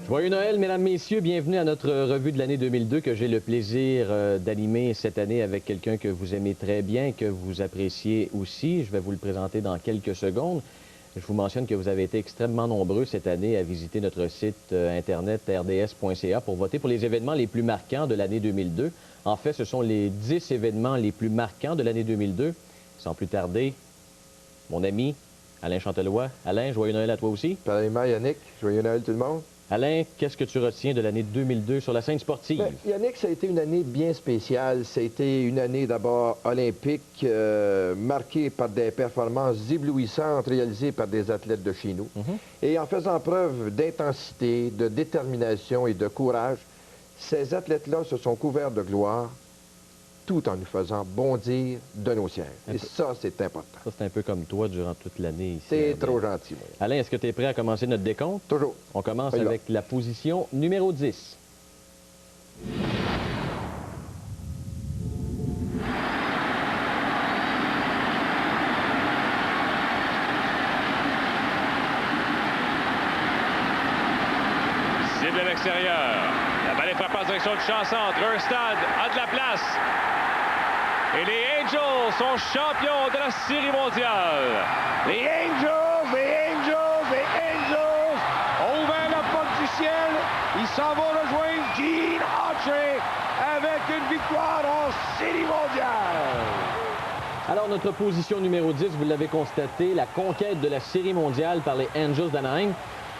Joyeux Noël, mesdames, messieurs. Bienvenue à notre revue de l'année 2002 que j'ai le plaisir d'animer cette année avec quelqu'un que vous aimez très bien, que vous appréciez aussi. Je vais vous le présenter dans quelques secondes. Je vous mentionne que vous avez été extrêmement nombreux cette année à visiter notre site internet rds.ca pour voter pour les événements les plus marquants de l'année 2002. En fait, ce sont les 10 événements les plus marquants de l'année 2002. Sans plus tarder, mon ami Alain Chantelois. Alain, joyeux Noël à toi aussi. Pareillement, Yannick. Joyeux Noël tout le monde. Alain, qu'est-ce que tu retiens de l'année 2002 sur la scène sportive? Bien, Yannick, ça a été une année bien spéciale. Ça a été une année d'abord olympique, marquée par des performances éblouissantes réalisées par des athlètes de chez nous. Et en faisant preuve d'intensité, de détermination et de courage, ces athlètes-là se sont couverts de gloire, tout en nous faisant bondir de nos sièges. Et ça, c'est important. Ça, c'est un peu comme toi durant toute l'année ici. C'est trop gentil. Moi. Alain, est-ce que tu es prêt à commencer notre décompte? Toujours. On commence avec la position numéro 10. Cible à l'extérieur. La balle est frappée en direction du champ centre. Erstad a de la place. Et les Angels sont champions de la Série mondiale. Les Angels ont ouvert la porte du ciel. Ils s'en vont rejoindre Gene Autry avec une victoire en Série mondiale. Alors, notre position numéro 10, vous l'avez constaté, la conquête de la Série mondiale par les Angels d'Anaheim.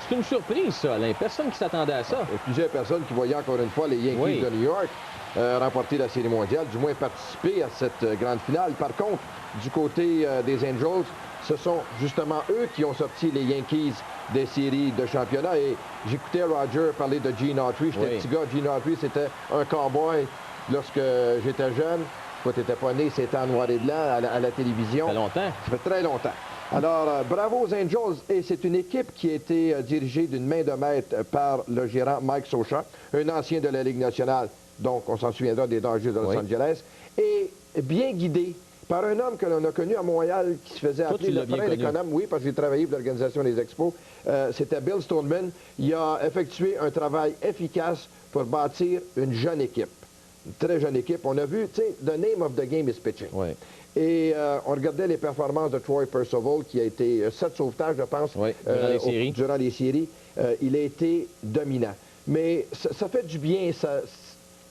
C'est une surprise, ça, Alain. Personne qui s'attendait à ça. Il y a plusieurs personnes qui voyaient encore une fois les Yankees de New York remporter la Série mondiale, du moins participer à cette grande finale. Par contre, du côté des Angels, ce sont justement eux qui ont sorti les Yankees des séries de championnat. Et j'écoutais Roger parler de Gene Autry. J'étais petit gars. Gene Autry, c'était un cowboy lorsque j'étais jeune. Toi, tu n'étais pas né, c'était en noir et blanc à la télévision. Ça fait longtemps. Ça fait très longtemps. Alors, bravo aux Angels. Et c'est une équipe qui a été dirigée d'une main de maître par le gérant Mike Scioscia, un ancien de la Ligue nationale. Donc, on s'en souviendra des Dodgers de Los Angeles. Et bien guidé par un homme que l'on a connu à Montréal qui se faisait appeler le frère économe. Oui, parce que j'ai travaillé pour l'organisation des Expos. C'était Bill Stoneman. Il a effectué un travail efficace pour bâtir une jeune équipe. Une très jeune équipe. On a vu, tu sais, the name of the game is pitching. Et on regardait les performances de Troy Percival, qui a été 7 sauvetages, je pense, durant les séries. Il a été dominant. Mais ça fait du bien.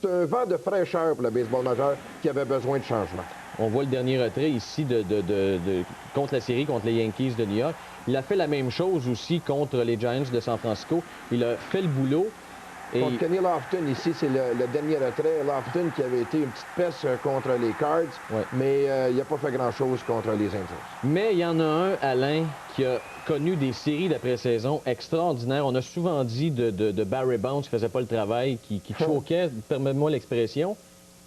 C'est un vent de fraîcheur pour le baseball majeur qui avait besoin de changement. On voit le dernier retrait ici contre la série, contre les Yankees de New York. Il a fait la même chose aussi contre les Giants de San Francisco. Il a fait le boulot. Et contre Kenny Lofton, ici, c'est le dernier retrait. Lofton qui avait été une petite peste contre les Cards, mais il n'a pas fait grand-chose contre les Angels. Mais il y en a un, Alain, qui a connu des séries d'après-saison extraordinaires. On a souvent dit de Barry Bonds qui ne faisait pas le travail, qui choquait, permets-moi l'expression.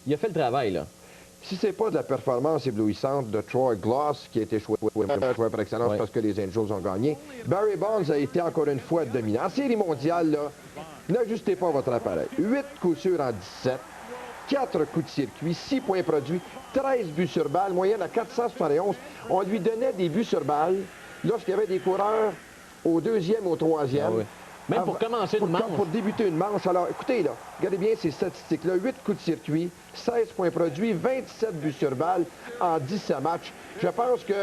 Il a fait le travail, là. Si c'est pas de la performance éblouissante de Troy Glass, qui a été choisi par excellence parce que les Angels ont gagné, Barry Bonds a été encore une fois dominant. En série mondiale, là, n'ajustez pas votre appareil. 8 coups sûrs en 17, 4 coups de circuit, 6 points produits, 13 buts sur balle, moyenne à 471. On lui donnait des buts sur balle lorsqu'il y avait des coureurs au deuxième, au troisième. Même pour commencer une manche. Pour débuter une manche. Alors, écoutez, là, regardez bien ces statistiques-là. 8 coups de circuit, 16 points produits, 27 buts sur balle en 17 matchs. Je pense que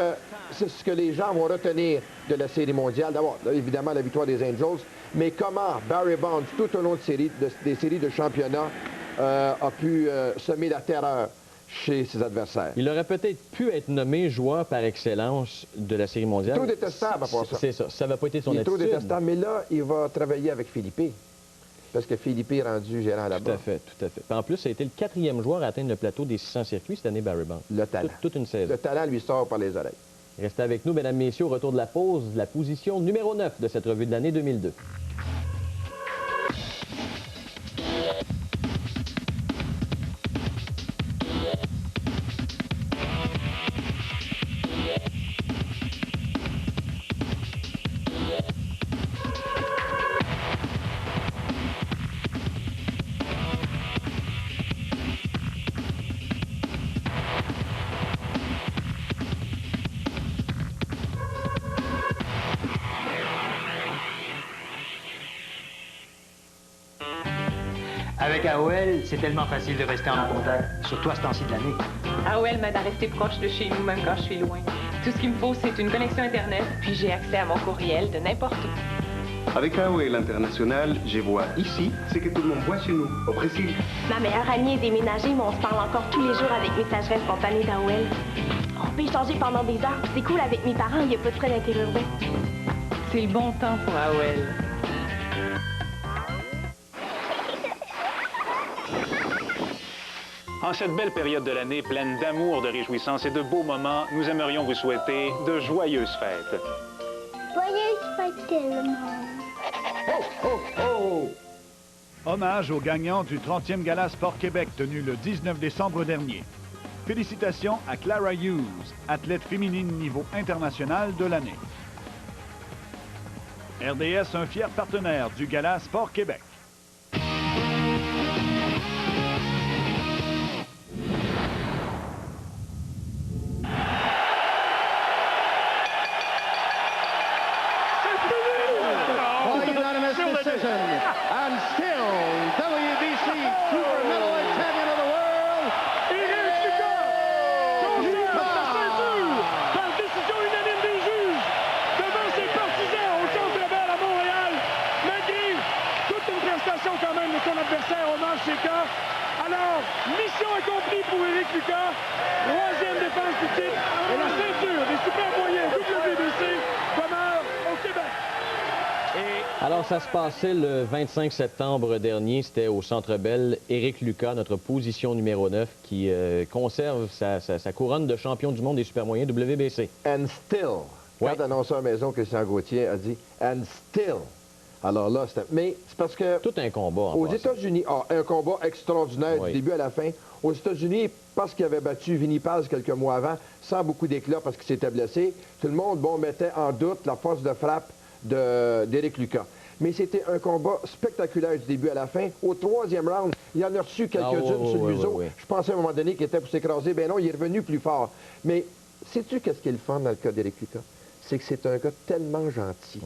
c'est ce que les gens vont retenir de la Série mondiale. D'abord, évidemment, la victoire des Angels. Mais comment Barry Bonds, tout au long des séries de championnat, a pu semer la terreur chez ses adversaires. Il aurait peut-être pu être nommé joueur par excellence de la Série mondiale. Trop détestable à part ça. C'est ça. Ça n'avait pas été son attitude. Il est trop détestable. Mais là, il va travailler avec Philippe. parce que Philippe est rendu gérant là-bas. Tout à fait, tout à fait. Puis en plus, ça a été le 4e joueur à atteindre le plateau des 600 circuits cette année, Barry Bonds. Le talent. Toute une saison. Le talent lui sort par les oreilles. Restez avec nous, mesdames, messieurs, au retour de la pause, la position numéro 9 de cette revue de l'année 2002. Avec AOL, c'est tellement facile de rester en contact, surtout à ce temps-ci de l'année. AOL m'aide à rester proche de chez nous, même quand je suis loin. Tout ce qu'il me faut, c'est une connexion Internet, puis j'ai accès à mon courriel de n'importe où. Avec AOL International, je vois ici ce que tout le monde voit chez nous, au Brésil. Ma meilleure amie est déménagée, mais on se parle encore tous les jours avec messagerie spontanée d'AOL. On peut échanger pendant des heures, puis c'est cool avec mes parents, il n'y a pas de frais d'interurbain. C'est le bon temps pour AOL. En cette belle période de l'année pleine d'amour, de réjouissance et de beaux moments, nous aimerions vous souhaiter de joyeuses fêtes. Joyeuses fêtes tout le monde. Oh, oh, oh! Hommage aux gagnants du 30e Gala Sport Québec tenu le 19 décembre dernier. Félicitations à Clara Hughes, athlète féminine niveau international de l'année. RDS, un fier partenaire du Gala Sport Québec. Alors, mission accomplie pour Éric Lucas. 3e défense du titre. Et la ceinture des super moyens WBC demeure au Québec. Alors, ça se passait le 25 septembre dernier. C'était au Centre Bell. Éric Lucas, notre position numéro 9, qui conserve sa couronne de champion du monde des super moyens WBC. And still. Ouais. Quand annonceur maison, Christian Gauthier a dit « And still ». Alors là, c'était... Mais c'est parce que... Tout un combat, en aux passant. États-Unis, un combat extraordinaire Oui. du début à la fin. Aux États-Unis, parce qu'il avait battu Vinny Paz quelques mois avant, sans beaucoup d'éclat parce qu'il s'était blessé, tout le monde, mettait en doute la force de frappe d'Éric Lucas. Mais c'était un combat spectaculaire du début à la fin. Au 3e round, il en a reçu quelques-unes sur le museau. Je pensais à un moment donné qu'il était pour s'écraser. Ben non, il est revenu plus fort. Mais sais-tu qu'est-ce qui est le fun dans le cas d'Éric Lucas? C'est que c'est un gars tellement gentil,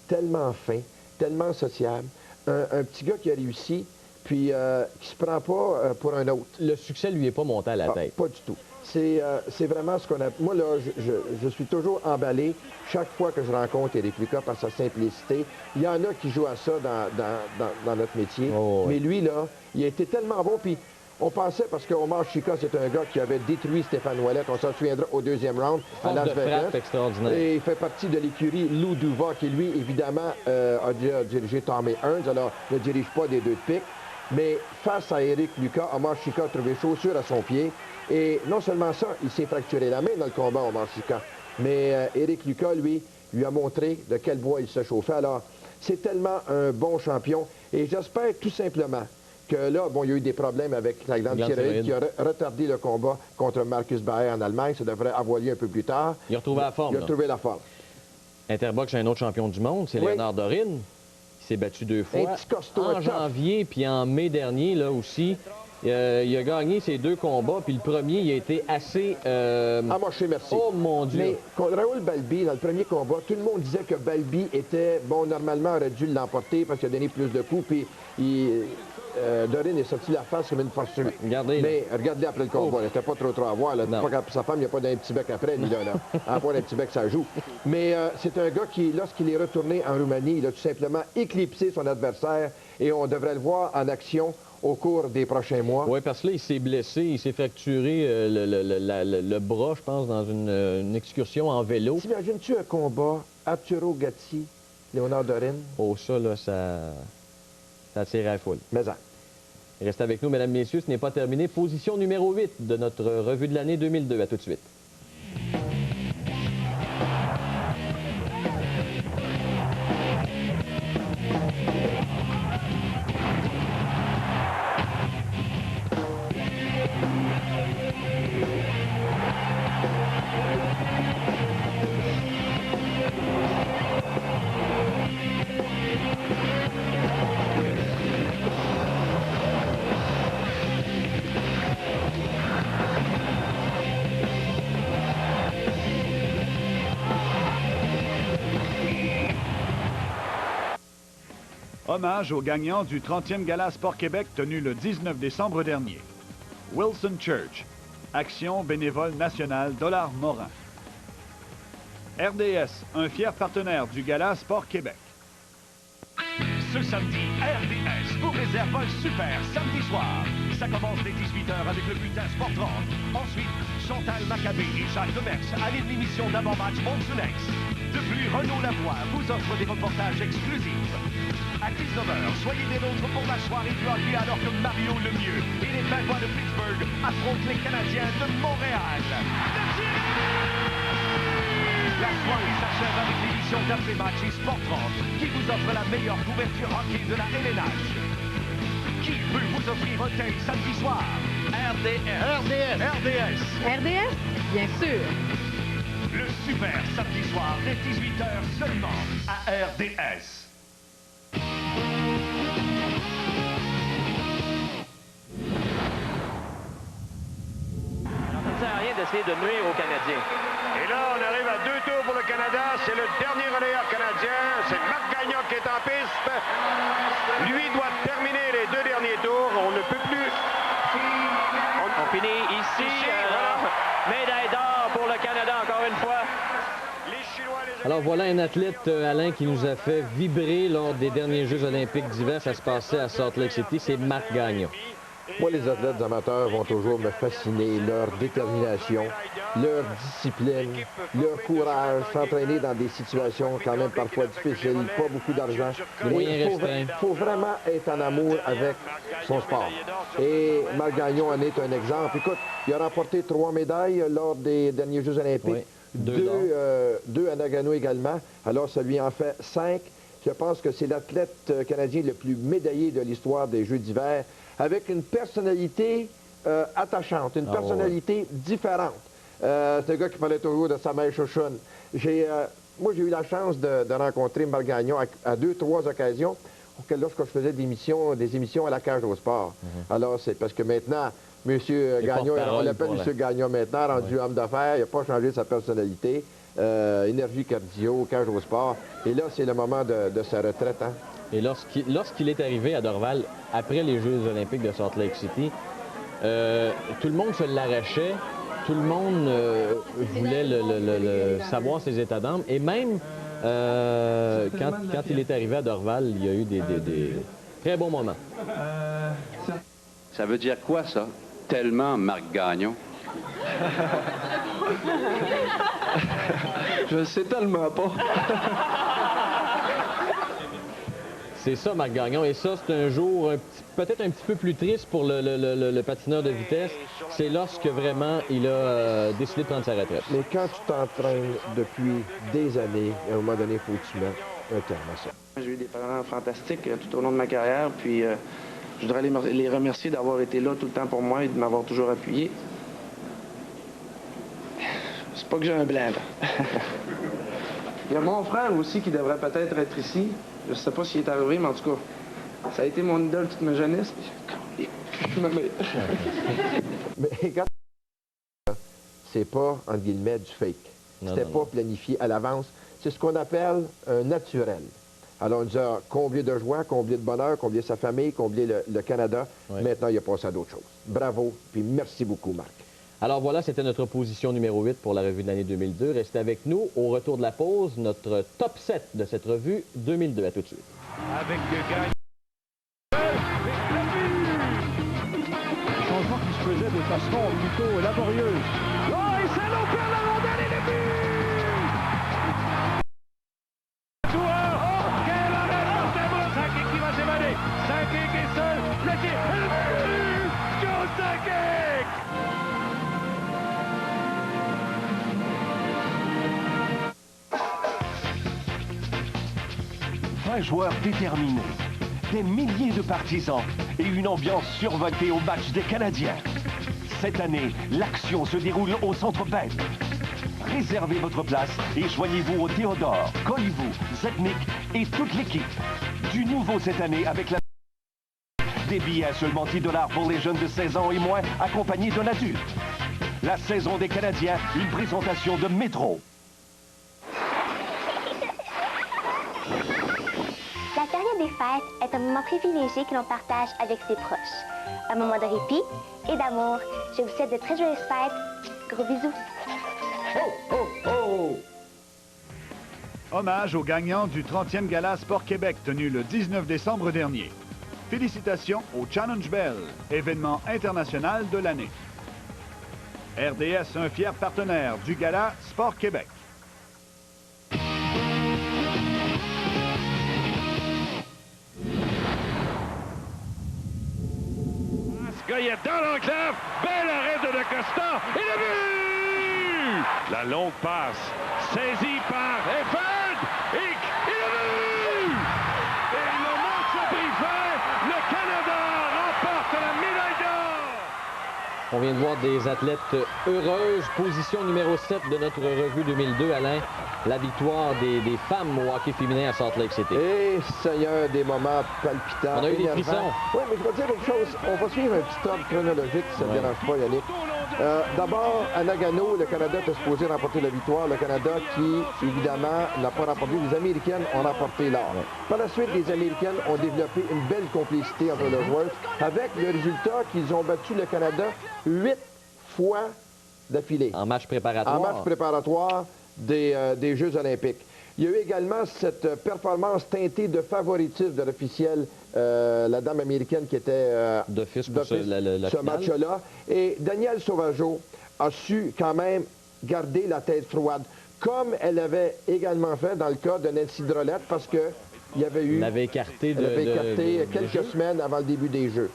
tellement fin, tellement sociable. Un petit gars qui a réussi, puis qui se prend pas pour un autre. Le succès lui est pas monté à la tête. Pas du tout. C'est vraiment ce qu'on a... Moi, là, je suis toujours emballé chaque fois que je rencontre Éric Lucas par sa simplicité. Il y en a qui jouent à ça dans notre métier. Mais lui, là, il a été tellement bon. Puis on pensait, parce qu'Omar Chica, c'est un gars qui avait détruit Stéphane Ouellet. On s'en souviendra au 2e round à Las Vegas. Extraordinaire. Et il fait partie de l'écurie Lou Duva, qui, lui, évidemment, a déjà dirigé Tommy Hearns. Alors, ne dirige pas des 2 de pique. Mais face à Éric Lucas, Omar Chica a trouvé chaussure à son pied. Et non seulement ça, il s'est fracturé la main dans le combat, Omar Chica. Mais Éric Lucas, lui a montré de quel bois il se chauffait. Alors, c'est tellement un bon champion. Et j'espère tout simplement que là, il y a eu des problèmes avec la glande thyroïde qui a retardé le combat contre Marcus Baer en Allemagne. Ça devrait avoir lieu un peu plus tard. Il a retrouvé la forme. Il a retrouvé la forme. Interbox, un autre champion du monde, c'est Léonard Dorine. Il s'est battu 2 fois. Un petit costaud, en janvier, puis en mai dernier, là aussi. Il a gagné ses 2 combats, puis le premier, il a été assez... Amoché, merci. Oh, mon Dieu! Mais contre Raoul Balbi, dans le premier combat, tout le monde disait que Balbi était... normalement, aurait dû l'emporter parce qu'il a donné plus de coups, puis Dorine est sorti la face comme une fortune. Regardez. Mais regardez après le combat, il n'était pas trop à voir. Là. Sa femme, il n'y a pas d'un petit bec après, lui, là. Avoir un petit bec, ça joue. Mais c'est un gars qui, lorsqu'il est retourné en Roumanie, il a tout simplement éclipsé son adversaire et on devrait le voir en action au cours des prochains mois. Oui, parce que là, il s'est blessé, il s'est fracturé le bras, je pense, dans une excursion en vélo. T'imagines-tu un combat Arturo Gatti, Léonard Dorine? Oh, ça, là, ça Ça attire la foule. Mais ça. Restez avec nous, mesdames, messieurs, ce n'est pas terminé. Position numéro 8 de notre revue de l'année 2002. À tout de suite. Hommage aux gagnants du 30e Gala Sport Québec tenu le 19 décembre dernier. Wilson Church, Action bénévole nationale $. Morin. RDS, un fier partenaire du Gala Sport Québec. Ce samedi, RDS vous réserve un super samedi soir. Ça commence dès 18h avec le bulletin Sport 30. Ensuite, Chantal Maccabé et Jacques Demers animent l'émission d'avant-match Monsunex. De plus, Renaud Lavoie vous offre des reportages exclusifs. À 19h, soyez des nôtres pour la soirée du hockey alors que Mario Lemieux et les Penguins de Pittsburgh affrontent les Canadiens de Montréal. La soirée s'achève avec l'émission d'après-match et Sport 30 qui vous offre la meilleure couverture hockey de la LNH. Qui peut vous offrir un tel samedi soir? RDS. RDS. RDS, bien sûr. Le super samedi soir dès 18h seulement à RDS. Ça ne sert à rien d'essayer de nuire aux Canadiens. Et là, on arrive à 2 tours pour le Canada. C'est le dernier relayeur canadien. C'est Marc Gagnon qui est en piste. Lui doit terminer les 2 derniers tours. On ne peut plus... On finit ici. Voilà. Médaille d'or pour le Canada, encore une fois. Alors voilà un athlète, Alain, qui nous a fait vibrer lors des derniers Jeux olympiques d'hiver. Ça se passait à Salt Lake City. C'est Marc Gagnon. Moi, les athlètes amateurs vont toujours me fasciner. Leur détermination, leur discipline, leur courage, s'entraîner dans des situations quand même parfois difficiles, pas beaucoup d'argent. Il faut vraiment être en amour avec son sport. Et Marc Gagnon en est un exemple. Écoute, il a remporté 3 médailles lors des derniers Jeux olympiques. Oui, 2 à Nagano également. Alors, ça lui en fait 5. Je pense que c'est l'athlète canadien le plus médaillé de l'histoire des Jeux d'hiver, avec une personnalité attachante, une personnalité différente. C'est un gars qui parlait toujours de sa mère chouchoune. Moi, j'ai eu la chance de rencontrer Marc Gagnon à 2-3 occasions lorsque je faisais des émissions à la Cage au sport. Alors, c'est parce que maintenant, M. Gagnon, on l'appelle M. Gagnon maintenant, rendu homme d'affaires, il n'a pas changé sa personnalité. Énergie cardio, Cage au sport. Et là, c'est le moment de sa retraite. Hein? Et lorsqu'il est arrivé à Dorval, après les Jeux olympiques de Salt Lake City, tout le monde se l'arrachait, tout le monde voulait savoir ses états d'âme. Et même quand il est arrivé à Dorval, il y a eu des très bons moments. Ça veut dire quoi, ça? Tellement Marc Gagnon. Je sais tellement pas. C'est ça, Marc Gagnon. Et ça, c'est un jour peut-être un petit peu plus triste pour le patineur de vitesse. C'est lorsque vraiment il a décidé de prendre sa retraite. Mais quand tu t'entraînes depuis des années, à un moment donné, il faut que tu mettes un terme à ça. J'ai eu des parents fantastiques tout au long de ma carrière. Puis je voudrais les remercier d'avoir été là tout le temps pour moi et de m'avoir toujours appuyé. C'est pas que j'ai un blanc, là. Il y a mon frère aussi qui devrait peut-être être ici. Je sais pas s'il est arrivé, mais en tout cas, ça a été mon idole toute ma jeunesse. Je me mets. Mais regarde, c'est pas, entre guillemets, du fake. C'était pas planifié à l'avance. C'est ce qu'on appelle un naturel. Alors, on nous a comblé de joie, comblé de bonheur, comblé sa famille, comblé le Canada. Oui. Maintenant, il a passé à d'autres choses. Bravo, puis merci beaucoup, Marc. Alors voilà, c'était notre position numéro 8 pour la revue de l'année 2002. Restez avec nous. Au retour de la pause, notre top 7 de cette revue 2002. À tout de suite. Avec Gagnon. Changement qui se faisait de façon plutôt laborieuse. Oh, et c'est l'eau perd la rondelle et le but! Quel arrêt pour Thermos! 5 qui va s'évader. 5 Sakic! Un joueur déterminé, des milliers de partisans et une ambiance survoltée au match des Canadiens. Cette année, l'action se déroule au Centre Bell. Réservez votre place et joignez-vous au Théodore, Koivu, Zetnik et toute l'équipe. Du nouveau cette année avec la... Des billets à seulement 10 $ pour les jeunes de 16 ans et moins, accompagnés d'un adulte. La saison des Canadiens, une présentation de Métro. La période des fêtes est un moment privilégié que l'on partage avec ses proches. Un moment de répit et d'amour. Je vous souhaite de très joyeuses fêtes. Gros bisous. Oh, oh, oh! Hommage aux gagnants du 30e Gala Sport Québec tenu le 19 décembre dernier. Félicitations au Challenge Bell, événement international de l'année. RDS, un fier partenaire du Gala Sport Québec. Goyette dans l'enclave, bel arrêt de Costa et le but! La longue passe, saisie par Efford et le but! Et le match a pris fin, le Canada remporte la médaille d'or! On vient de voir des athlètes heureuses. Position numéro 7 de notre revue 2002, Alain. La victoire des femmes au hockey féminin à Salt Lake City. Et Seigneur, des moments palpitants. On a eu des frissons. Oui, mais je vais dire une chose. On va suivre un petit ordre chronologique, si ça ne dérange pas, Yannick. D'abord, à Nagano, le Canada était supposé remporter la victoire. Le Canada qui, évidemment, n'a pas remporté. Les Américaines ont remporté l'or. Par la suite, les Américaines ont développé une belle complicité entre leurs joueurs, avec le résultat qu'ils ont battu le Canada 8 fois d'affilée. En match préparatoire. En match préparatoire des Jeux olympiques. Il y a eu également cette performance teintée de favoritisme de l'officiel, la dame américaine qui était d'office pour ce match-là. Et Danielle Sauvageau a su quand même garder la tête froide, comme elle avait également fait dans le cas de Nancy Drolette, parce que il y avait eu... Elle avait écarté, quelques semaines avant le début des Jeux.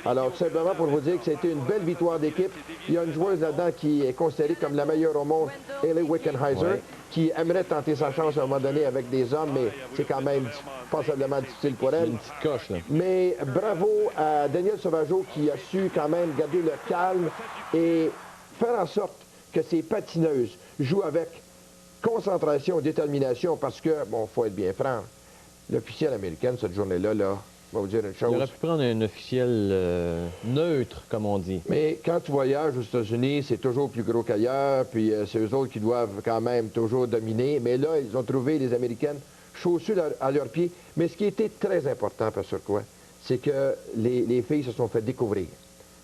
Alors, tout simplement pour vous dire que c'était une belle victoire d'équipe. Il y a une joueuse là-dedans qui est considérée comme la meilleure au monde, Hayley Wickenheiser, qui aimerait tenter sa chance à un moment donné avec des hommes, mais c'est quand même passablement difficile pour elle. Une petite coche, là. Mais bravo à Danielle Sauvageau qui a su quand même garder le calme et faire en sorte que ses patineuses jouent avec concentration et détermination parce que, bon, il faut être bien franc, l'officiel américaine, cette journée-là, là, va vous dire une chose. Il aurait pu prendre un officiel neutre, comme on dit. Mais quand tu voyages aux États-Unis, c'est toujours plus gros qu'ailleurs, puis c'est eux autres qui doivent quand même toujours dominer. Mais là, ils ont trouvé, les Américaines, chaussures à leurs pieds. Mais ce qui était très important, parce que quoi, c'est que les filles se sont fait découvrir.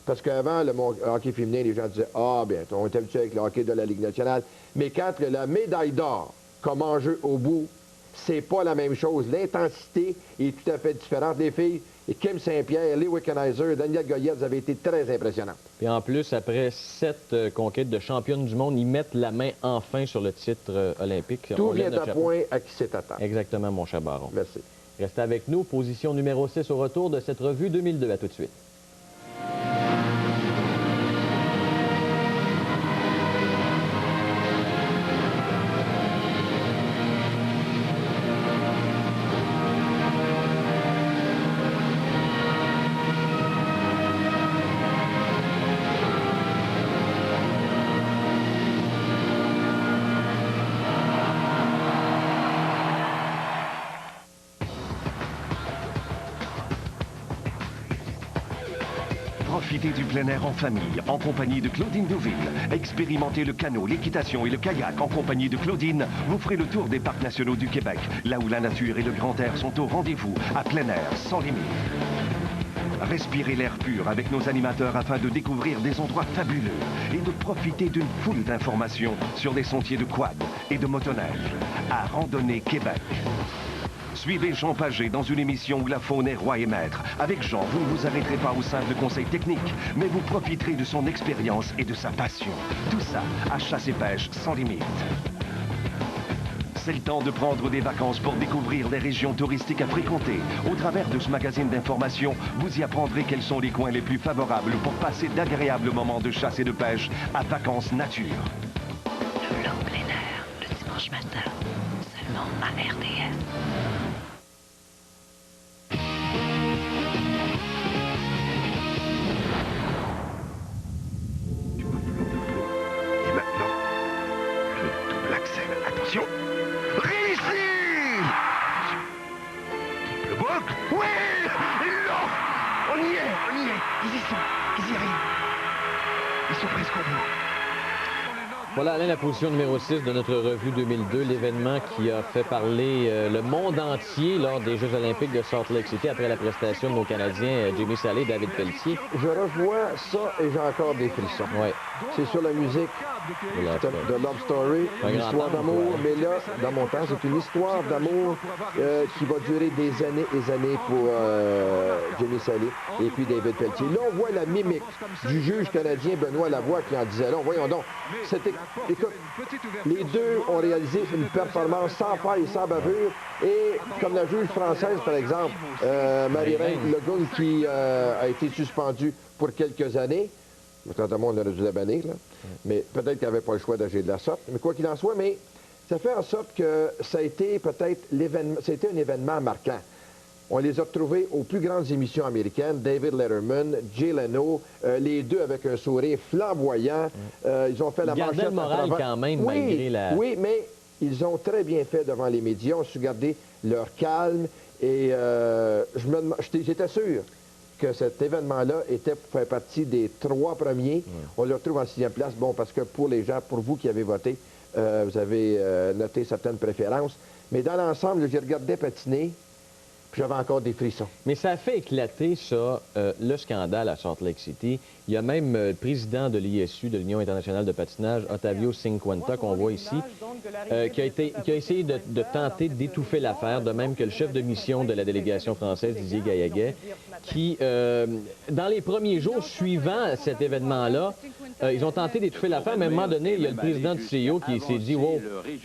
Parce qu'avant, le hockey féminin, les gens disaient « Ah, bien, on est habitué avec le hockey de la Ligue nationale. » Mais quand la médaille d'or comme enjeu au bout, c'est pas la même chose. L'intensité est tout à fait différente. Les filles, Kim Saint-Pierre, Lee Wickenheiser, Danielle Goyette, avaient été très impressionnantes. Puis en plus, après 7 conquêtes de championne du monde, ils mettent la main enfin sur le titre olympique. Tout vient à point à qui c'est attend. Exactement, mon cher Baron. Merci. Restez avec nous. Position numéro 6 au retour de cette revue 2002. À tout de suite. Profitez du plein air en famille, en compagnie de Claudine Deauville. Expérimentez le canot, l'équitation et le kayak en compagnie de Claudine. Vous ferez le tour des parcs nationaux du Québec, là où la nature et le grand air sont au rendez-vous, à plein air, sans limite. Respirez l'air pur avec nos animateurs afin de découvrir des endroits fabuleux et de profiter d'une foule d'informations sur des sentiers de quad et de motoneige à Randonnée Québec. Suivez Jean Pagé dans une émission où la faune est roi et maître. Avec Jean, vous ne vous arrêterez pas aux simples conseils techniques, mais vous profiterez de son expérience et de sa passion. Tout ça à chasse et pêche sans limite. C'est le temps de prendre des vacances pour découvrir les régions touristiques à fréquenter. Au travers de ce magazine d'information, vous y apprendrez quels sont les coins les plus favorables pour passer d'agréables moments de chasse et de pêche à vacances nature. Le vlog plein air, le dimanche matin, seulement à RDS. Et maintenant, le double axel. Attention. Réussi! Le bloc. Oui! Non! On y est! Ils y arrivent. Ils sont presque au bout. Voilà, Alain, la position numéro 6 de notre revue 2002, l'événement qui a fait parler le monde entier lors des Jeux olympiques de Salt Lake City après la prestation de nos Canadiens Jamie Salé et David Pelletier. Je revois ça et j'ai encore des frissons. Ouais. C'est sur la musique de Love Story, une histoire d'amour, mais là, dans mon temps, c'est une histoire d'amour qui va durer des années et des années pour Jamie Salé et puis David Pelletier. Là, on voit la mimique du juge canadien Benoît Lavoie qui en disait long. Voyons donc, écoute, les deux ont réalisé une performance sans faille et sans bavure. Et comme la juge française, par exemple, Marie-Reine Legault, qui a été suspendue pour quelques années, quant à moi, on aurait dû la bannir, là. Mais peut-être qu'elle n'avait pas le choix d'agir de la sorte. Mais quoi qu'il en soit, mais ça fait en sorte que ça a été peut-être l'événement, c'était un événement marquant. On les a retrouvés aux plus grandes émissions américaines, David Letterman, Jay Leno, les deux avec un sourire flamboyant. Ils ont fait la manchette. Ils gardaient le moral quand même, oui, malgré la... Oui, mais ils ont très bien fait devant les médias. On a su garder leur calme. Et j'étais sûr que cet événement-là fait partie des 3 premiers. On le retrouve en 6e place. Bon, parce que pour les gens, pour vous qui avez voté, vous avez noté certaines préférences. Mais dans l'ensemble, j'ai regardé patiner. Puis j'avais encore des frissons. Mais ça a fait éclater, ça, le scandale à Salt Lake City. Il y a même le président de l'ISU, de l'Union internationale de patinage, Ottavio Cinquanta, qu'on voit ici, qui a essayé de tenter d'étouffer l'affaire, de même que le chef de mission de la délégation française, Didier Gaillaguet, qui, dans les premiers jours suivant cet événement-là, ils ont tenté d'étouffer l'affaire, mais à un moment donné, il y a le président du CIO qui s'est dit « Wow,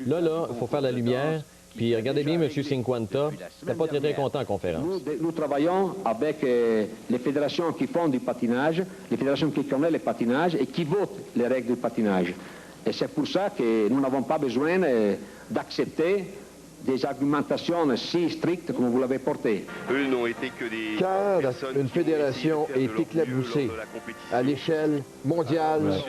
là, il faut faire la lumière ». Puis regardez bien M. Cinquanta, il n'était pas très content en conférence. Nous travaillons avec les fédérations qui font du patinage, les fédérations qui connaissent le patinage et qui votent les règles du patinage. Et c'est pour ça que nous n'avons pas besoin d'accepter des argumentations si strictes comme vous l'avez porté. Eux n'ont été que des... Quand une fédération est éclaboussée à l'échelle mondiale,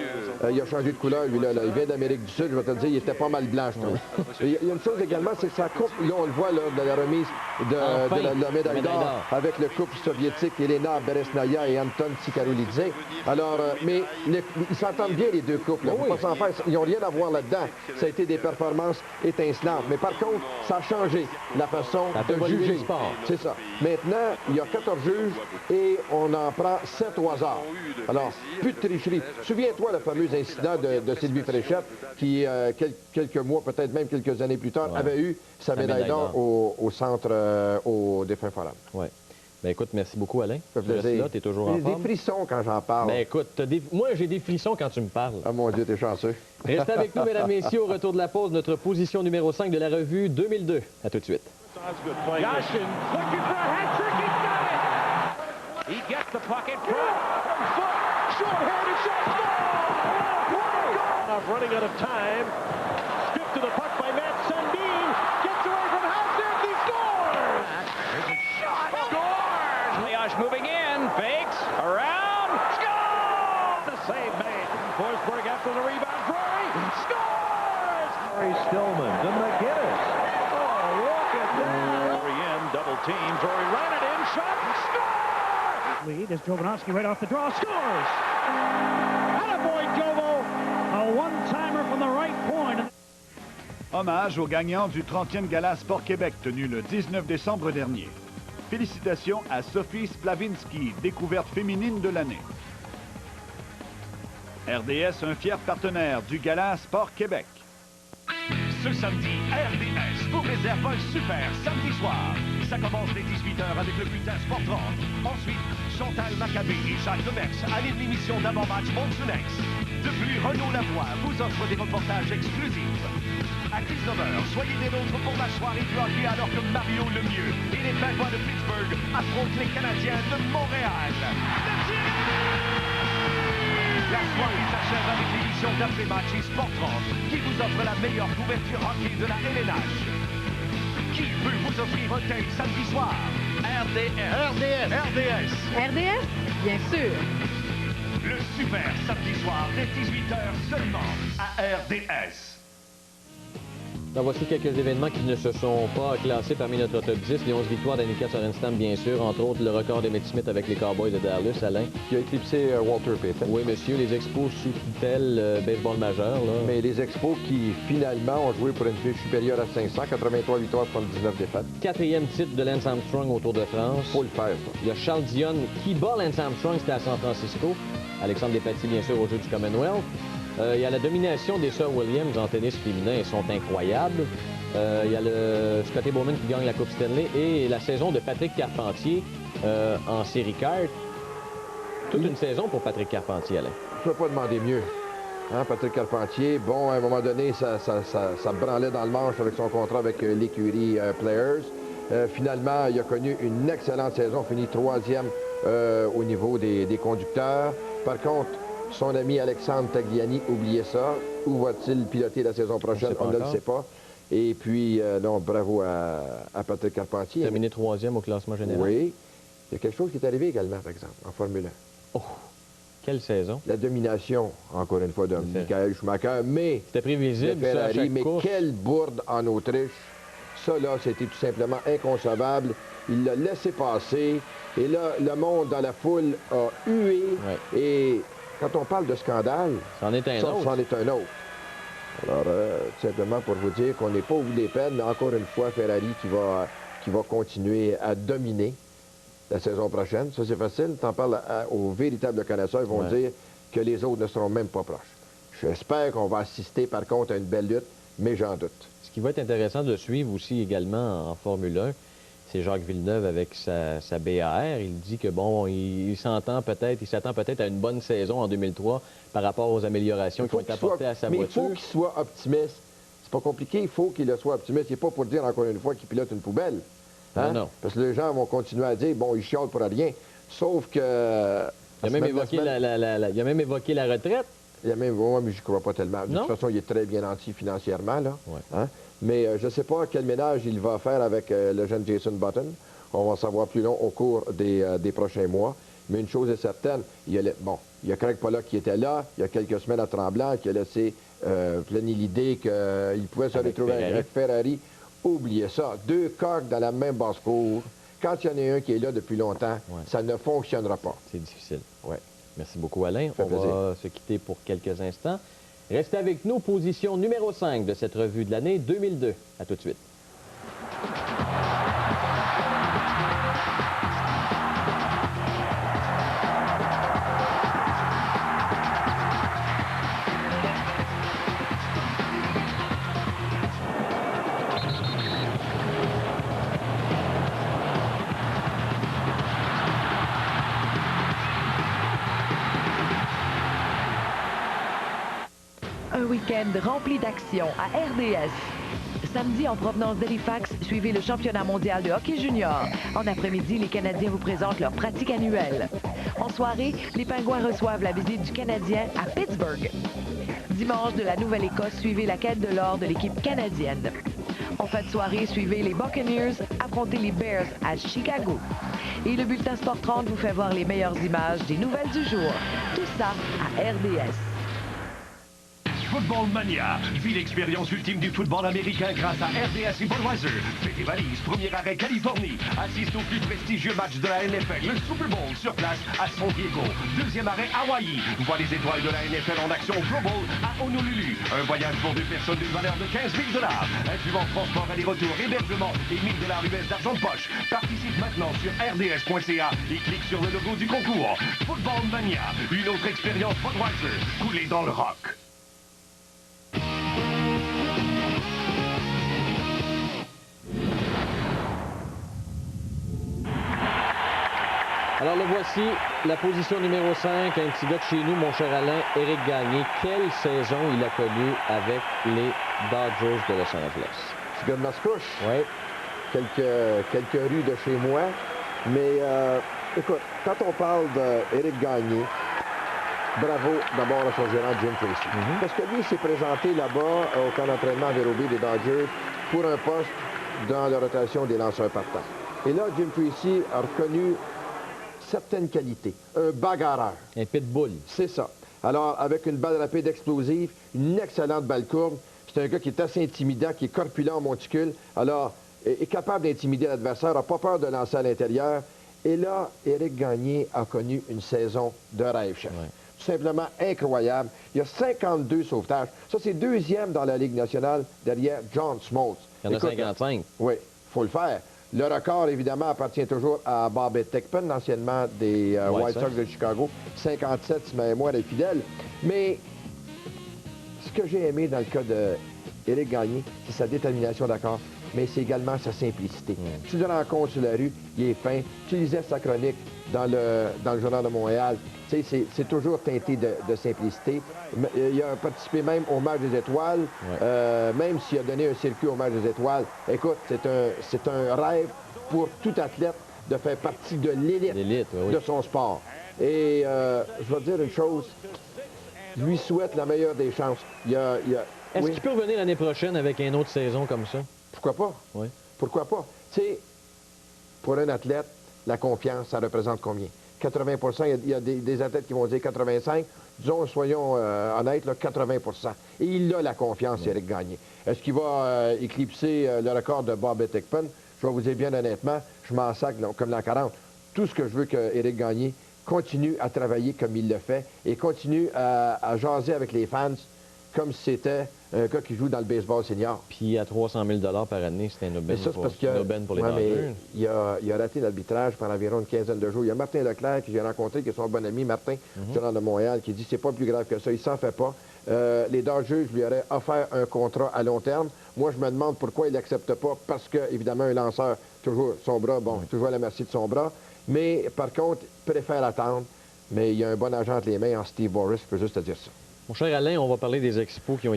il a changé de couleur, lui, là, il vient d'Amérique du Sud, je vais te le dire, il était pas mal blanc, je trouve. Il y a une chose également, c'est que sa coupe, là, on le voit là, de la remise de la médaille d'or avec le couple soviétique Elena Beresnaya et Anton Tsikharoulidze. Alors, mais ils s'entendent bien, les deux couples. Là. Faut pas s'en faire. Ils n'ont rien à voir là-dedans. Ça a été des performances étincelantes. Mais par contre, ça a changé la façon de juger. C'est ça. Maintenant, il y a 14 juges et on en prend 7 au hasard. Alors, plus de tricherie. Souviens-toi le fameux incident de Sylvie Fréchette qui, quelques mois, peut-être même quelques années plus tard, avait eu sa médaille d'or au centre, au défunt forum. Oui. Ben écoute, merci beaucoup, Alain. Ça fait plaisir. Tu es toujours en forme. J'ai des frissons quand j'en parle. Ben écoute, moi, j'ai des frissons quand tu me parles. Ah mon Dieu, t'es chanceux. Restez avec nous, mesdames, messieurs, au retour de la pause, notre position numéro 5 de la revue 2002. À tout de suite. Yashin looking for a hat trick. He got it. He gets the puck in front. Foot, short-handed shot. Goal! Running out of time. Stripped to the puck by Matt Sundin. Gets away from Houser. He scores. There's a shot. Scores. Leosh moving in. Fakes. Around. Scores. The save made. Forsberg after the rebound. Drury. Scores. Drury Stillman to McGinnis. Look at that! In, double team. Drury ran it in, shot, score! Lead as Jovanovski right off the draw, scores! Attaboy, Jovo! A one-timer from the right point. Hommage aux gagnants du 30e Gala Sport Québec tenu le 19 décembre dernier. Félicitations à Sophie Splavinsky, découverte féminine de l'année. RDS, un fier partenaire du Gala Sport Québec. Ce samedi, RDS vous réserve un super samedi soir. Ça commence dès 18h avec le bulletin Sport 30. Ensuite, Chantal Maccabé et Jacques Demers animent l'émission d'avant-match Monsunex. De plus, Renaud Lavoie vous offre des reportages exclusifs. À 19h, soyez des nôtres pour la soirée du hockey alors que Mario Lemieux et les Penguins de Pittsburgh affrontent les Canadiens de Montréal. La soirée s'achève avec l'émission d'après-match et Sport 30 qui vous offre la meilleure couverture hockey de la LNH. Qui peut vous offrir un tel samedi soir? RDS. RDS, bien sûr. Le super samedi soir dès 18h seulement à RDS. Donc, voici quelques événements qui ne se sont pas classés parmi notre top 10. Les 11 victoires d'Annika Sorenstam, bien sûr. Entre autres, le record d'Emmett Smith avec les Cowboys de Dallas, Alain. Qui a éclipsé Walter Payton. Oui, monsieur. Les Expos sous tutelle baseball majeur. Là. Mais les Expos qui, finalement, ont joué pour une fiche supérieure à 500, 83 victoires, 79 défaites. 4e titre de Lance Armstrong au Tour de France. Faut le faire, ça. Il y a Charles Dion qui bat Lance Armstrong, c'était à San Francisco. Alexandre Despatie, bien sûr, aux Jeux du Commonwealth. Il y a la domination des Sir Williams en tennis féminin, elles sont incroyables. Il y a le Scotty Bowman qui gagne la Coupe Stanley et la saison de Patrick Carpentier en série kart. Toute une saison pour Patrick Carpentier, Alain. Je ne peux pas demander mieux. Hein, Patrick Carpentier, bon, à un moment donné, ça branlait dans le manche avec son contrat avec l'écurie Players. Finalement, il a connu une excellente saison, fini 3e au niveau des conducteurs. Par contre, son ami Alexandre Tagliani, oubliez ça. Où va-t-il piloter la saison prochaine? On ne le sait pas. Et puis, non, bravo à Patrick Carpentier. Terminé 3e au classement général. Oui. Il y a quelque chose qui est arrivé également, par exemple, en Formule 1. Oh, quelle saison. La domination, encore une fois, de Michael Schumacher, mais... C'était prévisible, Ferrari, ça, à chaque mais course. quelle bourde en Autriche. Ça, là, c'était tout simplement inconcevable. Il l'a laissé passer. Et là, le monde dans la foule a hué. Ouais. Et quand on parle de scandale, c'en est un autre. C'en est un autre. Alors, tout simplement pour vous dire qu'on n'est pas au bout des peines, mais encore une fois, Ferrari qui va continuer à dominer la saison prochaine. Ça, c'est facile. T'en parles aux véritables connaisseurs, ils vont dire que les autres ne seront même pas proches. J'espère qu'on va assister, par contre, à une belle lutte, mais j'en doute. Ce qui va être intéressant de suivre aussi également en Formule 1, c'est Jacques Villeneuve avec sa BAR. Il dit que, bon, il s'attend peut-être à une bonne saison en 2003 par rapport aux améliorations qui ont été apportées à sa voiture. Mais il faut qu'il soit optimiste. C'est pas compliqué, il faut qu'il le soit optimiste. Il n'est pas pour dire, encore une fois, qu'il pilote une poubelle. Hein? Non. Parce que les gens vont continuer à dire, bon, il chiale pour rien. Sauf que... Il a même évoqué la retraite. Il y a même, moi, mais je ne crois pas tellement. De toute façon, il est très bien nanti financièrement, là. Ouais. Hein? Mais je ne sais pas quel ménage il va faire avec le jeune Jason Button. On va en savoir plus long au cours des prochains mois. Mais une chose est certaine, il y a Craig Pollock qui était là, il y a quelques semaines à Tremblant, qui a laissé planer l'idée qu'il pouvait se retrouver avec Ferrari. Oubliez ça. 2 coques dans la même basse-cour. Quand il y en a un qui est là depuis longtemps, ça ne fonctionnera pas. C'est difficile. Ouais. Merci beaucoup, Alain. Ça fait plaisir. Va se quitter pour quelques instants. Restez avec nous, position numéro 5 de cette revue de l'année 2002. À tout de suite. Un week-end rempli d'action à RDS. Samedi, en provenance d'Halifax, suivez le championnat mondial de hockey junior. En après-midi, les Canadiens vous présentent leur pratique annuelle. En soirée, les Pingouins reçoivent la visite du Canadien à Pittsburgh. Dimanche, de la Nouvelle-Écosse, suivez la quête de l'or de l'équipe canadienne. En fin de soirée, suivez les Buccaneers affronter les Bears à Chicago. Et le bulletin Sport 30 vous fait voir les meilleures images des nouvelles du jour. Tout ça à RDS. Football Mania. Vis l'expérience ultime du football américain grâce à RDS et Budweiser. Fais tes valises. Premier arrêt, Californie. Assiste au plus prestigieux match de la NFL, le Super Bowl, sur place à San Diego. Deuxième arrêt, Hawaï. Vois les étoiles de la NFL en action au Pro Bowl à Honolulu. Un voyage pour 2 personnes d'une valeur de 15 000 $. Incluant transport, aller-retour, hébergement et 1 000 $ US d'argent de poche. Participe maintenant sur rds.ca et clique sur le logo du concours. Football Mania. Une autre expérience Budweiser. Coulée dans le rock. Alors le voici, la position numéro 5, un petit gars de chez nous, mon cher Alain, Éric Gagné. Quelle saison il a connue avec les Dodgers de Los Angeles? Petit gars de Mascouche. Oui. Quelques rues de chez moi. Mais écoute, quand on parle d'Éric Gagné, bravo d'abord à son gérant Jim Tracy. Parce que lui s'est présenté là-bas au camp d'entraînement à Vero Beach des Dodgers pour un poste dans la rotation des lanceurs partants. Et là, Jim Tracy a reconnu certaines qualités. Un bagarreur. Un pitbull. C'est ça. Alors, avec une balle rapide explosive, une excellente balle courbe, c'est un gars qui est assez intimidant, qui est corpulent en monticule, alors est capable d'intimider l'adversaire, n'a pas peur de lancer à l'intérieur. Et là, Éric Gagné a connu une saison de rêve, chef. Ouais. Tout simplement incroyable. Il y a 52 sauvetages. Ça, c'est deuxième dans la Ligue nationale derrière John Smoltz. Il y en a 55. Oui, il faut le faire. Le record, évidemment, appartient toujours à Bobby Tickpen, anciennement des White Sox de Chicago. 57, si ma mémoire est fidèle. Mais ce que j'ai aimé dans le cas d'Éric Gagné, c'est sa détermination, d'accord, mais c'est également sa simplicité. Tu le rencontres sur la rue, il est fin. Tu lisais sa chronique dans le Journal de Montréal. Tu sais, c'est toujours teinté de simplicité. Il a participé même au match des étoiles, même s'il a donné un circuit au match des étoiles. Écoute, c'est un rêve pour tout athlète de faire partie de l'élite de son sport. Et je vais te dire une chose, je lui souhaite la meilleure des chances. Est-ce qu'il peut revenir l'année prochaine avec une autre saison comme ça? Pourquoi pas? Oui. Pourquoi pas? Tu sais, pour un athlète, la confiance, ça représente combien? 80 il y a des athlètes qui vont dire 85. Disons, soyons honnêtes, là, 80 Et il a la confiance, Éric Gagné. Est-ce qu'il va éclipser le record de Bobby Tickpen? Je vais vous dire bien honnêtement, je m'en sac comme l'an 40. Tout ce que je veux que Éric Gagné continue à travailler comme il le fait et continue à jaser avec les fans comme si c'était un gars qui joue dans le baseball senior. Puis à 300 000 par année, c'était une aubaine pour les Dodgers. Il a raté l'arbitrage pendant environ une quinzaine de jours. Il y a Martin Leclerc, que j'ai rencontré, qui est son bon ami, Martin, gérant de Montréal, qui dit c'est pas plus grave que ça, il s'en fait pas. Les Dodgers lui auraient offert un contrat à long terme. Moi, je me demande pourquoi il n'accepte pas, parce que, évidemment, un lanceur, toujours son bras, toujours à la merci de son bras. Mais, par contre, il préfère attendre. Mais il y a un bon agent entre les mains en Steve Boris, je peux juste te dire ça. Mon cher Alain, on va parler des Expos qui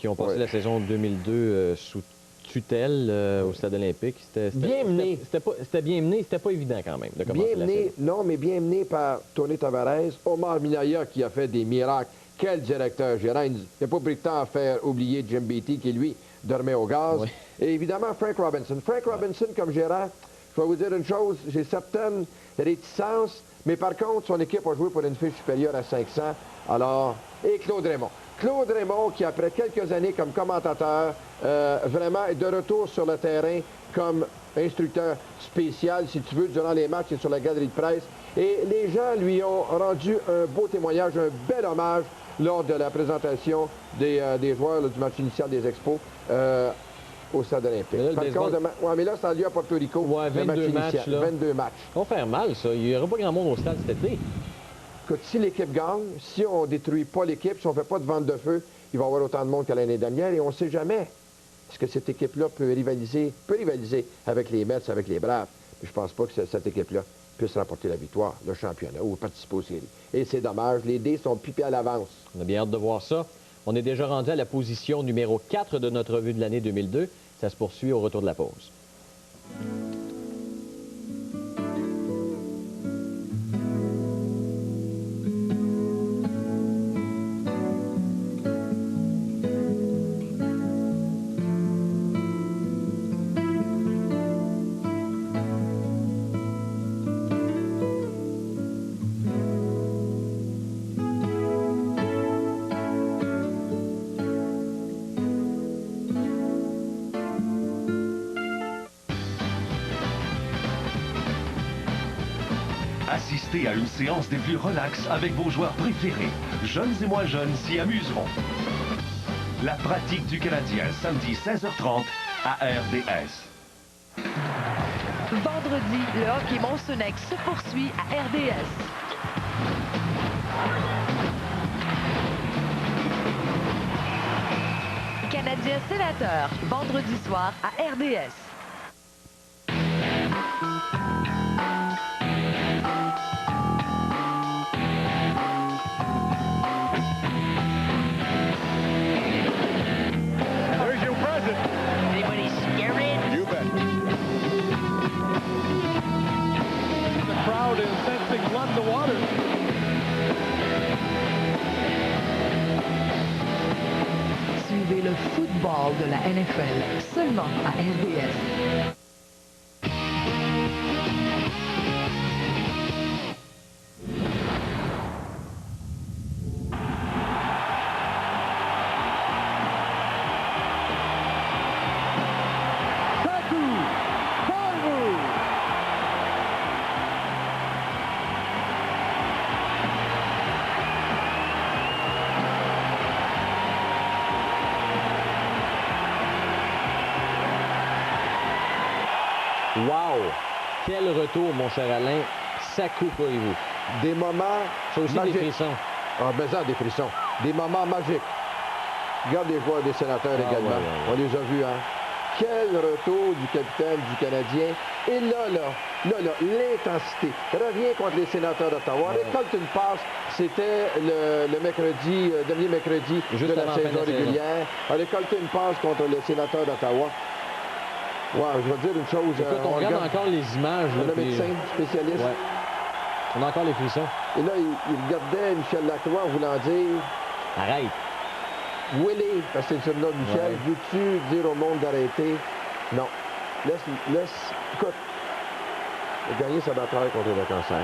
ont passé la saison 2002 sous tutelle au Stade olympique. Bien mené. C'était bien mené, c'était pas évident quand même de commencer bien mené, non, mais bien mené par Tony Tavares, Omar Minaya qui a fait des miracles. Quel directeur gérant. Il n'a pas pris le temps à faire oublier Jim Beattie qui, lui, dormait au gaz. Oui. Et évidemment, Frank Robinson. Frank Robinson, comme gérant, je vais vous dire une chose, j'ai certaines réticences, mais par contre, son équipe a joué pour une fiche supérieure à 500. Alors, et Claude Raymond. Claude Raymond, qui après quelques années comme commentateur, vraiment est de retour sur le terrain comme instructeur spécial, si tu veux, durant les matchs et sur la galerie de presse. Et les gens lui ont rendu un beau témoignage, un bel hommage lors de la présentation des joueurs du match initial des Expos au Stade olympique. Mais là, ça a lieu à Porto Rico. Ouais, 22 matchs. 22 matchs. Ça va faire mal, ça. Il n'y aura pas grand monde au stade cet été. Écoute, si l'équipe gagne, si on ne détruit pas l'équipe, si on ne fait pas de vente de feu, il va y avoir autant de monde que l'année dernière et on ne sait jamais. Est-ce que cette équipe-là peut rivaliser avec les Mets, avec les Braves? Mais je ne pense pas que cette équipe-là puisse remporter la victoire, le championnat ou participer aux séries. Et c'est dommage, les dés sont pipés à l'avance. On a bien hâte de voir ça. On est déjà rendu à la position numéro 4 de notre revue de l'année 2002. Ça se poursuit au retour de la pause. Assistez à une séance des plus relax avec vos joueurs préférés. Jeunes et moins jeunes s'y amuseront. La pratique du Canadien, samedi 16h30 à RDS. Vendredi, le hockey Monsonex se poursuit à RDS. Canadien Sénateur, vendredi soir à RDS. suivez le football de la NFL, seulement à RDS. Wow! Quel retour, mon cher Alain. Sakou Koivu. Des moments Ça aussi, magiques. des frissons. Ah, mais ça, des frissons. Des moments magiques. Regarde les joueurs des sénateurs également. Ouais. On les a vus, hein? Quel retour du capitaine du Canadien. Et là, l'intensité. Revient contre les sénateurs d'Ottawa. Récolte une passe. C'était le mercredi, dernier mercredi Juste de la avant saison la fin de la régulière. A récolté une passe contre les sénateurs d'Ottawa. Wow, je vais te dire une chose. Écoute, on regarde encore les images. Le Là, puis- médecin spécialiste. Ouais. On a encore les frissons. Et là, il regardait Michel Lacroix en voulant dire... Arrête. Willy, parce que c'est le surnom de Michel, Ouais. veux-tu dire au monde d'arrêter? Non. Laisse... Écoute, il a gagné sa bataille contre le cancer.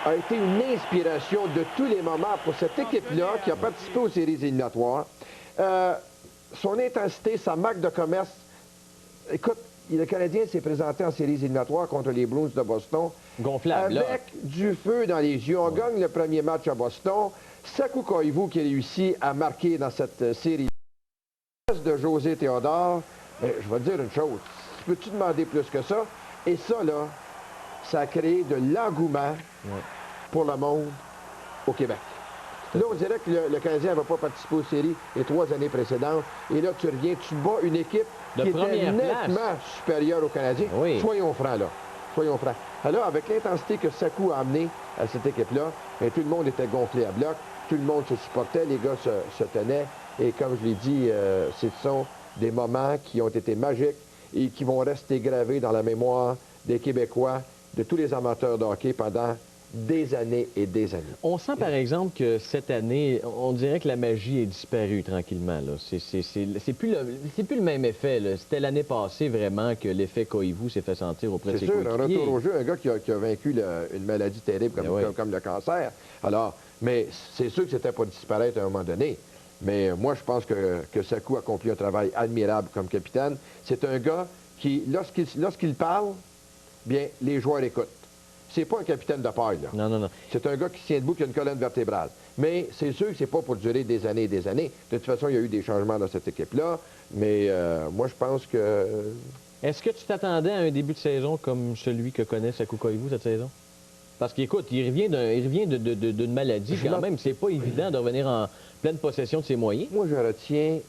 A été une inspiration de tous les moments pour cette équipe-là qui a participé aux séries éliminatoires. Son intensité, sa marque de commerce. Écoute, le Canadien s'est présenté en séries éliminatoires contre les Bruins de Boston. Gonflable, là. Avec du feu dans les yeux. On gagne le premier match à Boston. Sakou Koivu qui réussit à marquer dans cette série de José Théodore. Mais je vais te dire une chose. Peux-tu demander plus que ça? Et ça, là, ça a créé de l'engouement pour le monde au Québec. Là, on dirait que le Canadien n'avait pas participé aux séries les 3 années précédentes. Et là, tu reviens, tu bats une équipe De qui était première nettement place. supérieure aux Canadiens. Oui. Soyons francs, là. Soyons francs. Alors, avec l'intensité que Sakou a amené à cette équipe-là, bien, tout le monde était gonflé à bloc. Tout le monde se supportait. Les gars se tenaient. Et comme je l'ai dit, ce sont des moments qui ont été magiques et qui vont rester gravés dans la mémoire des Québécois, de tous les amateurs de hockey pendant des années et des années. On sent, par exemple, que cette année, on dirait que la magie est disparue tranquillement. Là. C'est plus le même effet. là. C'était l'année passée, vraiment, que l'effet Koivu s'est fait sentir auprès de C'est ses sûr, un coéquipiers. retour au jeu, un gars qui a vaincu une maladie terrible comme le cancer. Alors, mais c'est sûr que c'était pour disparaître à un moment donné. Mais moi, je pense que Sakou a accompli un travail admirable comme capitaine. C'est un gars qui, lorsqu'il parle, bien, les joueurs écoutent. C'est pas un capitaine de paille, là. Non, non, non. C'est un gars qui tient debout, qui a une colonne vertébrale. Mais c'est sûr que c'est pas pour durer des années et des années. De toute façon, il y a eu des changements dans cette équipe-là. Mais moi, je pense que... Est-ce que tu t'attendais à un début de saison comme celui que connaît Sakou Koivu cette saison? Parce qu'écoute, il revient d'une maladie quand même. C'est pas évident de revenir en pleine possession de ses moyens. Moi, je retiens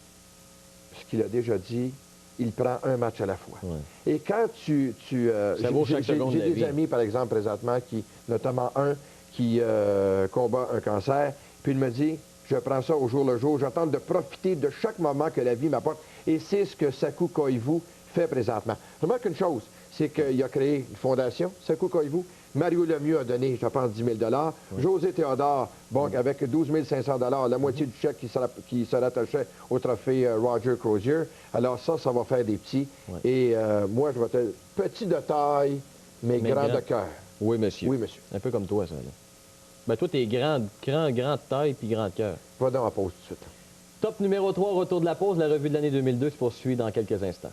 ce qu'il a déjà dit. Il prend un match à la fois. Ouais. Et quand Ça vaut chaque seconde de la j'ai vie. des amis, par exemple, présentement, notamment un qui combat un cancer, puis il me dit, je prends ça au jour le jour, j'entends de profiter de chaque moment que la vie m'apporte. Et c'est ce que Sakou Koivu fait présentement. Remarque une chose, c'est qu'il a créé une fondation, Sakou Koivu. Mario Lemieux a donné, je pense, 10 000 José Théodore, bon, avec 12 500 la moitié du chèque qui se rattachait au trophée Roger Crozier. Alors ça va faire des petits. Et moi, je vais te... Petit de taille, mais grand de cœur. Oui, monsieur. Oui, monsieur. Un peu comme toi, ça. Là. Ben, toi, t'es grand de taille puis grand de cœur. Va dans la pause tout de suite. Top numéro 3, retour de la pause. La revue de l'année 2002 se poursuit dans quelques instants.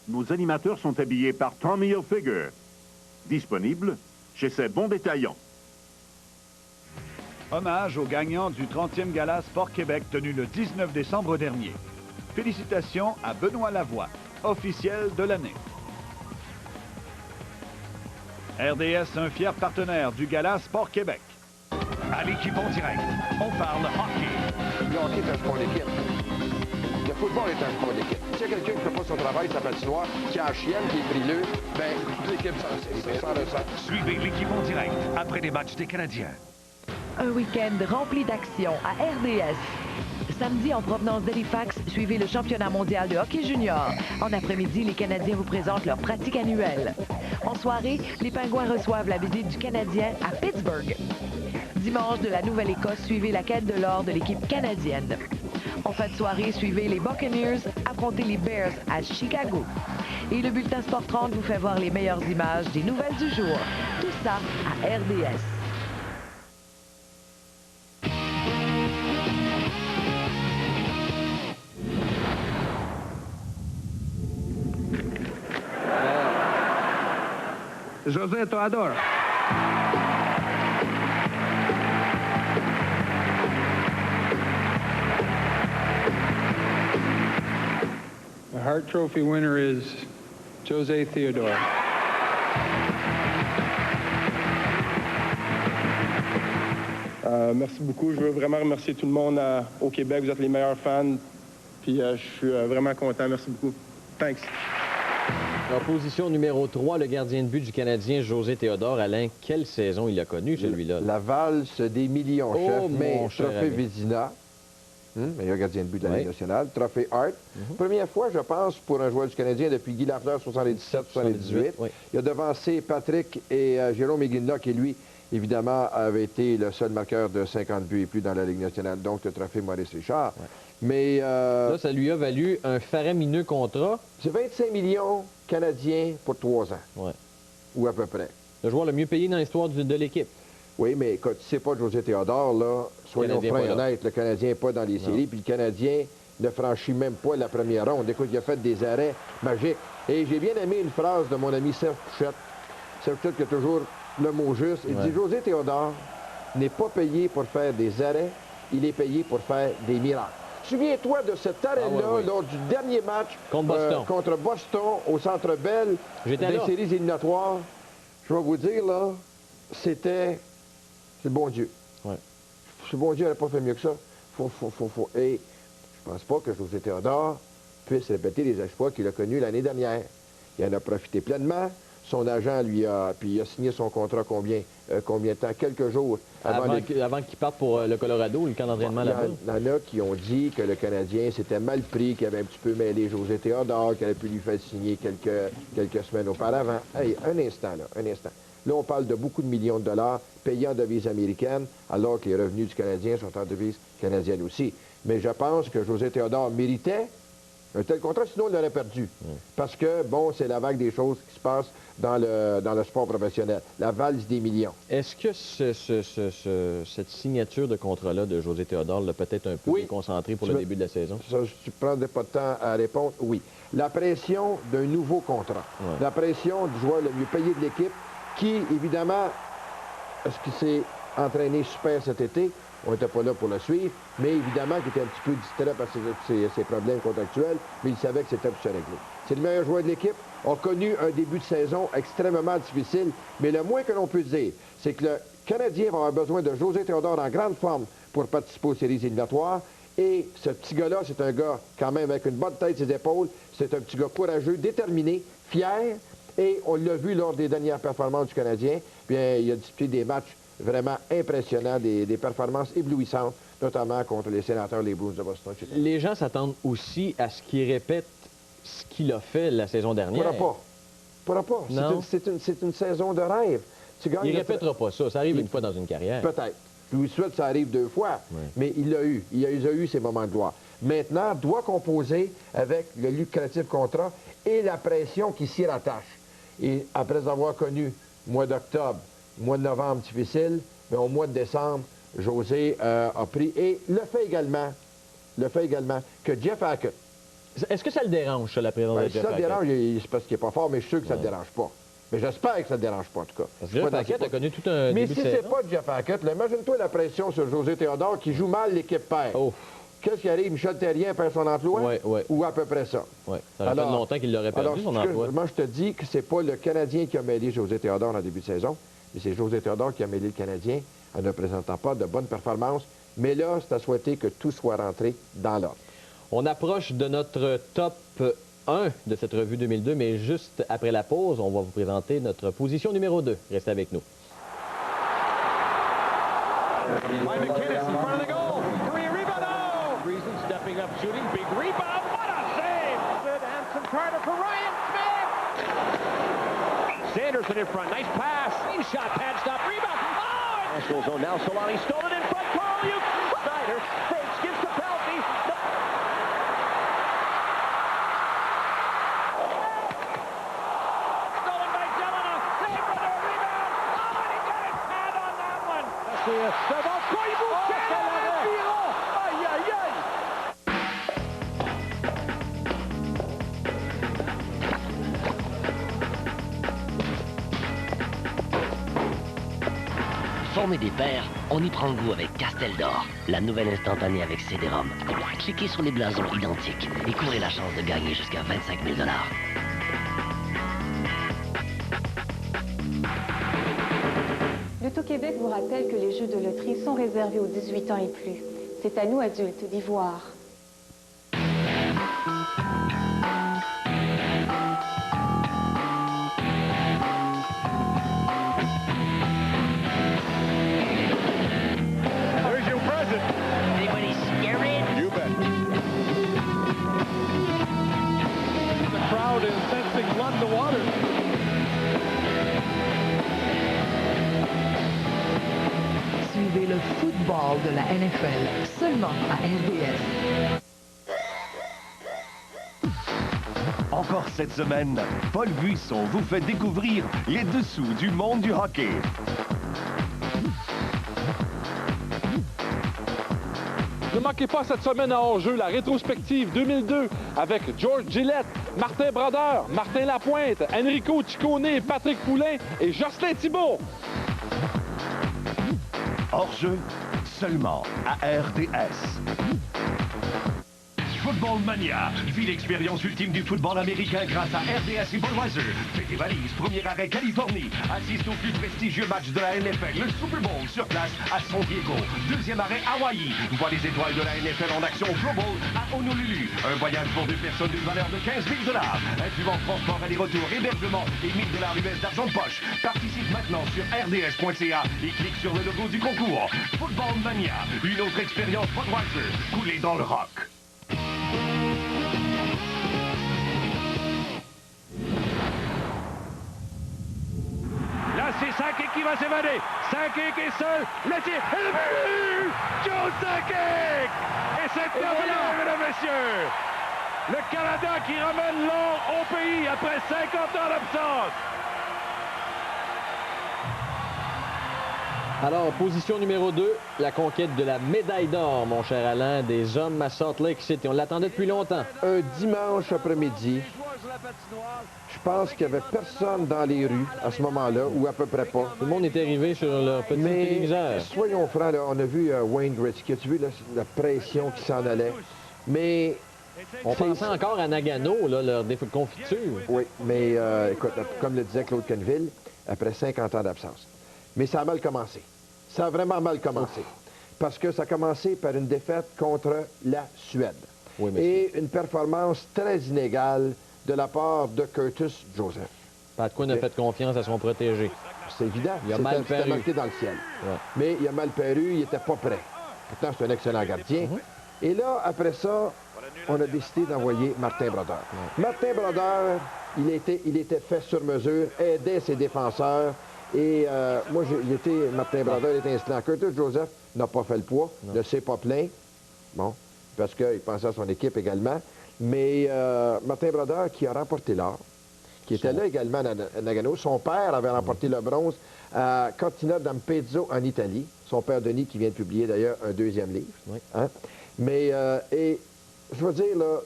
Nos animateurs sont habillés par Tommy Hilfiger. Disponible chez ses bons détaillants. Hommage aux gagnants du 30e Gala Sport Québec tenu le 19 décembre dernier. Félicitations à Benoît Lavoie, officiel de l'année. RDS, un fier partenaire du Gala Sport Québec. À l'équipe en direct, on parle hockey. Le hockey est un sport d'équipe. Le football est un sport d'équipe. S'il y a quelqu'un qui ne fait pas son travail, sa patinoire, qui a chienne, qui est frileux, bien, toute l'équipe s'en ressent. Suivez l'équipe en direct après les matchs des Canadiens. Un week-end rempli d'action à RDS. Samedi, en provenance d'Halifax, suivez le championnat mondial de hockey junior. En après-midi, les Canadiens vous présentent leur pratique annuelle. En soirée, les Pingouins reçoivent la visite du Canadien à Pittsburgh. Dimanche, de la Nouvelle-Écosse, suivez la quête de l'or de l'équipe canadienne. En fin de soirée, suivez les Buccaneers affronter les Bears à Chicago. Et le bulletin Sport 30 vous fait voir les meilleures images des nouvelles du jour. Tout ça à RDS. José Teodoro. The Hart Trophy winner is José Teodoro. Merci beaucoup. Je veux vraiment remercier tout le monde au Québec. Vous êtes les meilleurs fans. Puis je suis vraiment content. Merci beaucoup. Thanks. En position numéro 3, le gardien de but du Canadien, José Théodore. Alain, quelle saison il a connue, celui-là? La valse des millions, chef. Mais trophée Vézina, meilleur gardien de but de la Ligue nationale. Trophée Hart. Première fois, je pense, pour un joueur du Canadien depuis Guy Lafleur, 77-78. Oui. Il a devancé Patrick et Jérôme Eguinla, qui, lui, évidemment, avait été le seul marqueur de 50 buts et plus dans la Ligue nationale. Donc, le trophée Maurice Richard. Ouais. Mais... là, ça lui a valu un faramineux contrat. C'est 25 millions canadiens pour 3 ans. Ouais. Ou à peu près. Le joueur le mieux payé dans l'histoire de l'équipe. Oui, mais quand tu sais pas de José Théodore, là, soyons francs et honnêtes, le Canadien n'est pas dans les séries, puis le Canadien ne franchit même pas la première ronde. Écoute, il a fait des arrêts magiques. Et j'ai bien aimé une phrase de mon ami Serge Pouchette. Serge Pouchette qui a toujours le mot juste. Il dit, José Théodore n'est pas payé pour faire des arrêts, il est payé pour faire des miracles. Souviens-toi de cet arrêt-là lors du dernier match contre Boston au Centre Bell des séries éliminatoires. Je vais vous dire, là, c'était... C'est le bon Dieu. Ouais. Le bon Dieu n'aurait pas fait mieux que ça. Et je pense pas que José Théodore puisse répéter les exploits qu'il a connus l'année dernière. Il en a profité pleinement. Son agent lui a... Puis il a signé son contrat combien de temps? Quelques jours avant qu'il parte pour le Colorado, le camp d'entraînement là-bas. Il y en a qui ont dit que le Canadien s'était mal pris, qu'il avait un petit peu mêlé José Théodore, qu'il aurait pu lui faire signer quelques semaines auparavant. Hey, un instant, là, un instant. Là, on parle de beaucoup de millions de dollars payés en devises américaines, alors que les revenus du Canadien sont en devises canadiennes aussi. Mais je pense que José Théodore méritait un tel contrat, sinon il l'aurait perdu. Parce que, bon, c'est la vague des choses qui se passent dans le sport professionnel. La valse des millions. Est-ce que cette signature de contrat-là de José Théodore l'a peut-être un peu déconcentré pour le début de la saison? Ça, je ne prendrai pas de temps à répondre. Oui. La pression d'un nouveau contrat. La pression du joueur le mieux payé de l'équipe qui, évidemment, est-ce qu'il s'est entraîné super cet été? On n'était pas là pour le suivre, mais évidemment qu'il était un petit peu distrait par ses problèmes contractuels, mais il savait que c'était pour se régler. C'est le meilleur joueur de l'équipe, a connu un début de saison extrêmement difficile, mais le moins que l'on peut dire, c'est que le Canadien va avoir besoin de José Théodore en grande forme pour participer aux séries éliminatoires, et ce petit gars-là, c'est un gars quand même avec une bonne tête sur ses épaules, c'est un petit gars courageux, déterminé, fier, et on l'a vu lors des dernières performances du Canadien, bien, il a disputé des matchs vraiment impressionnant, des performances éblouissantes, notamment contre les Sénateurs, les Blues de Boston. Les gens s'attendent aussi à ce qu'il répète ce qu'il a fait la saison dernière. Pourra pas. C'est une saison de rêve. Il ne répétera pas ça. Ça arrive une fois dans une carrière. Peut-être. Je lui souhaite que ça arrive 2 fois, mais il l'a eu. Il a eu ses moments de gloire. Maintenant, doit composer avec le lucratif contrat et la pression qui s'y rattache. Et après avoir connu mois d'octobre, mois de novembre difficile, mais au mois de décembre, José a pris. Et le fait également que Jeff Hackett... Est-ce que ça le dérange, ça, la présence de Jeff Hackett? Si ça le dérange, c'est parce qu'il n'est pas fort, mais je suis sûr que ça ne le dérange pas. Mais j'espère que ça ne le dérange pas, en tout cas. Parce que Jeff Hackett a connu tout un mais début si de saison. c'est pas Jeff Hackett, imagine-toi la pression sur José Théodore qui joue mal l'équipe perd. Qu'est-ce qui arrive? Michel Therrien perd son emploi? Ou à peu près ça? Oui, ça fait longtemps qu'il l'aurait perdu, son emploi. Moi, je te dis que c'est pas le Canadien qui a mêlé José Théodore en début de saison, mais c'est José Théodore qui a mêlé le Canadien en ne présentant pas de bonnes performances. Mais là, c'est à souhaiter que tout soit rentré dans l'ordre. On approche de notre top 1 de cette revue 2002, mais juste après la pause, on va vous présenter notre position numéro 2. Restez avec nous. By McKinnis in front of the goal. Korea rebound. Oh! Reason stepping up, shooting. Big rebound. What a save! Good Anson Carter for Ryan Smith. Sanderson in front. Nice pass. Clean shot. Pad stop. Rebound. Oh! National zone now. Solani stole it in front. Carl Uke. Snyder fakes. Gives to Pelkey. former des paires, on y prend goût avec Castel d'Or, la nouvelle instantanée avec CD-ROM. Cliquez sur les blasons identiques et courez la chance de gagner jusqu'à 25 000 $. L'Auto-Québec vous rappelle que les jeux de loterie sont réservés aux 18 ans et plus. C'est à nous, adultes, d'y voir. There's your present. Anybody scared? You bet. The crowd is sensing blood in the water. Suivez le football de la NFL seulement à RDS. Encore cette semaine, Paul Buisson vous fait découvrir les dessous du monde du hockey. Ne manquez pas cette semaine à hors-jeu la rétrospective 2002 avec George Gillette, Martin Brodeur, Martin Lapointe, Enrico Ciccone, Patrick Poulain et Jocelyn Thibault. Hors-jeu, seulement à RDS. Football Mania, vis l'expérience ultime du football américain grâce à RDS et Budweiser. Fais tes valises, premier arrêt Californie. Assiste au plus prestigieux match de la NFL, le Super Bowl, sur place à San Diego. Deuxième arrêt Hawaï. Vois les étoiles de la NFL en action au Pro Bowl à Honolulu. Un voyage pour 2 personnes d'une valeur de 15 000 $. Incluant transport aller-retour, hébergement et 1 000 $ US d'argent de poche. Participe maintenant sur rds.ca et clique sur le logo du concours. Football Mania, une autre expérience Budweiser, coulée dans le rock. Là, c'est Sakic qui va s'évader. Sakic est seul. Le tir. Et le but! Joe Sakic! Et c'est terminé, mesdames et messieurs. Le Canada qui ramène l'or au pays après 50 ans d'absence. Alors, position numéro 2, la conquête de la médaille d'or, mon cher Alain, des hommes à Salt Lake City. On l'attendait depuis longtemps. Un dimanche après-midi, je pense qu'il n'y avait personne dans les rues à ce moment-là, ou à peu près pas. Tout le monde est arrivé sur leur petit téléviseur. Soyons francs, là, on a vu Wayne Gretzky. As-tu vu la pression qui s'en allait? Mais... On pensait encore à Nagano, là, leur défaut de confiture. Oui, mais écoute, comme le disait Claude Quenneville, après 50 ans d'absence. Mais ça a mal commencé. Ça a vraiment mal commencé. Parce que ça a commencé par une défaite contre la Suède. Oui, et une performance très inégale de la part de Curtis Joseph. Pat Quinn a fait confiance à son protégé. C'est évident. Il a mal C'était paru. marqué dans le ciel. Ouais. Mais il a mal paru, il n'était pas prêt. Pourtant, c'est un excellent gardien. Et là, après ça, on a décidé d'envoyer Martin Brodeur. Martin Brodeur, il était fait sur mesure, aidait ses défenseurs. Et moi, Martin Brodeur était instant. Curtis Joseph n'a pas fait le poids, ne s'est pas plaint. Bon, parce qu'il pensait à son équipe également. Mais Martin Brodeur, qui a remporté l'or, qui était là également à Nagano. Son père avait remporté le bronze à Cortina d'Ampezzo en Italie. Son père Denis, qui vient de publier d'ailleurs un 2e livre. Oui. Hein? Mais, et je veux dire, là,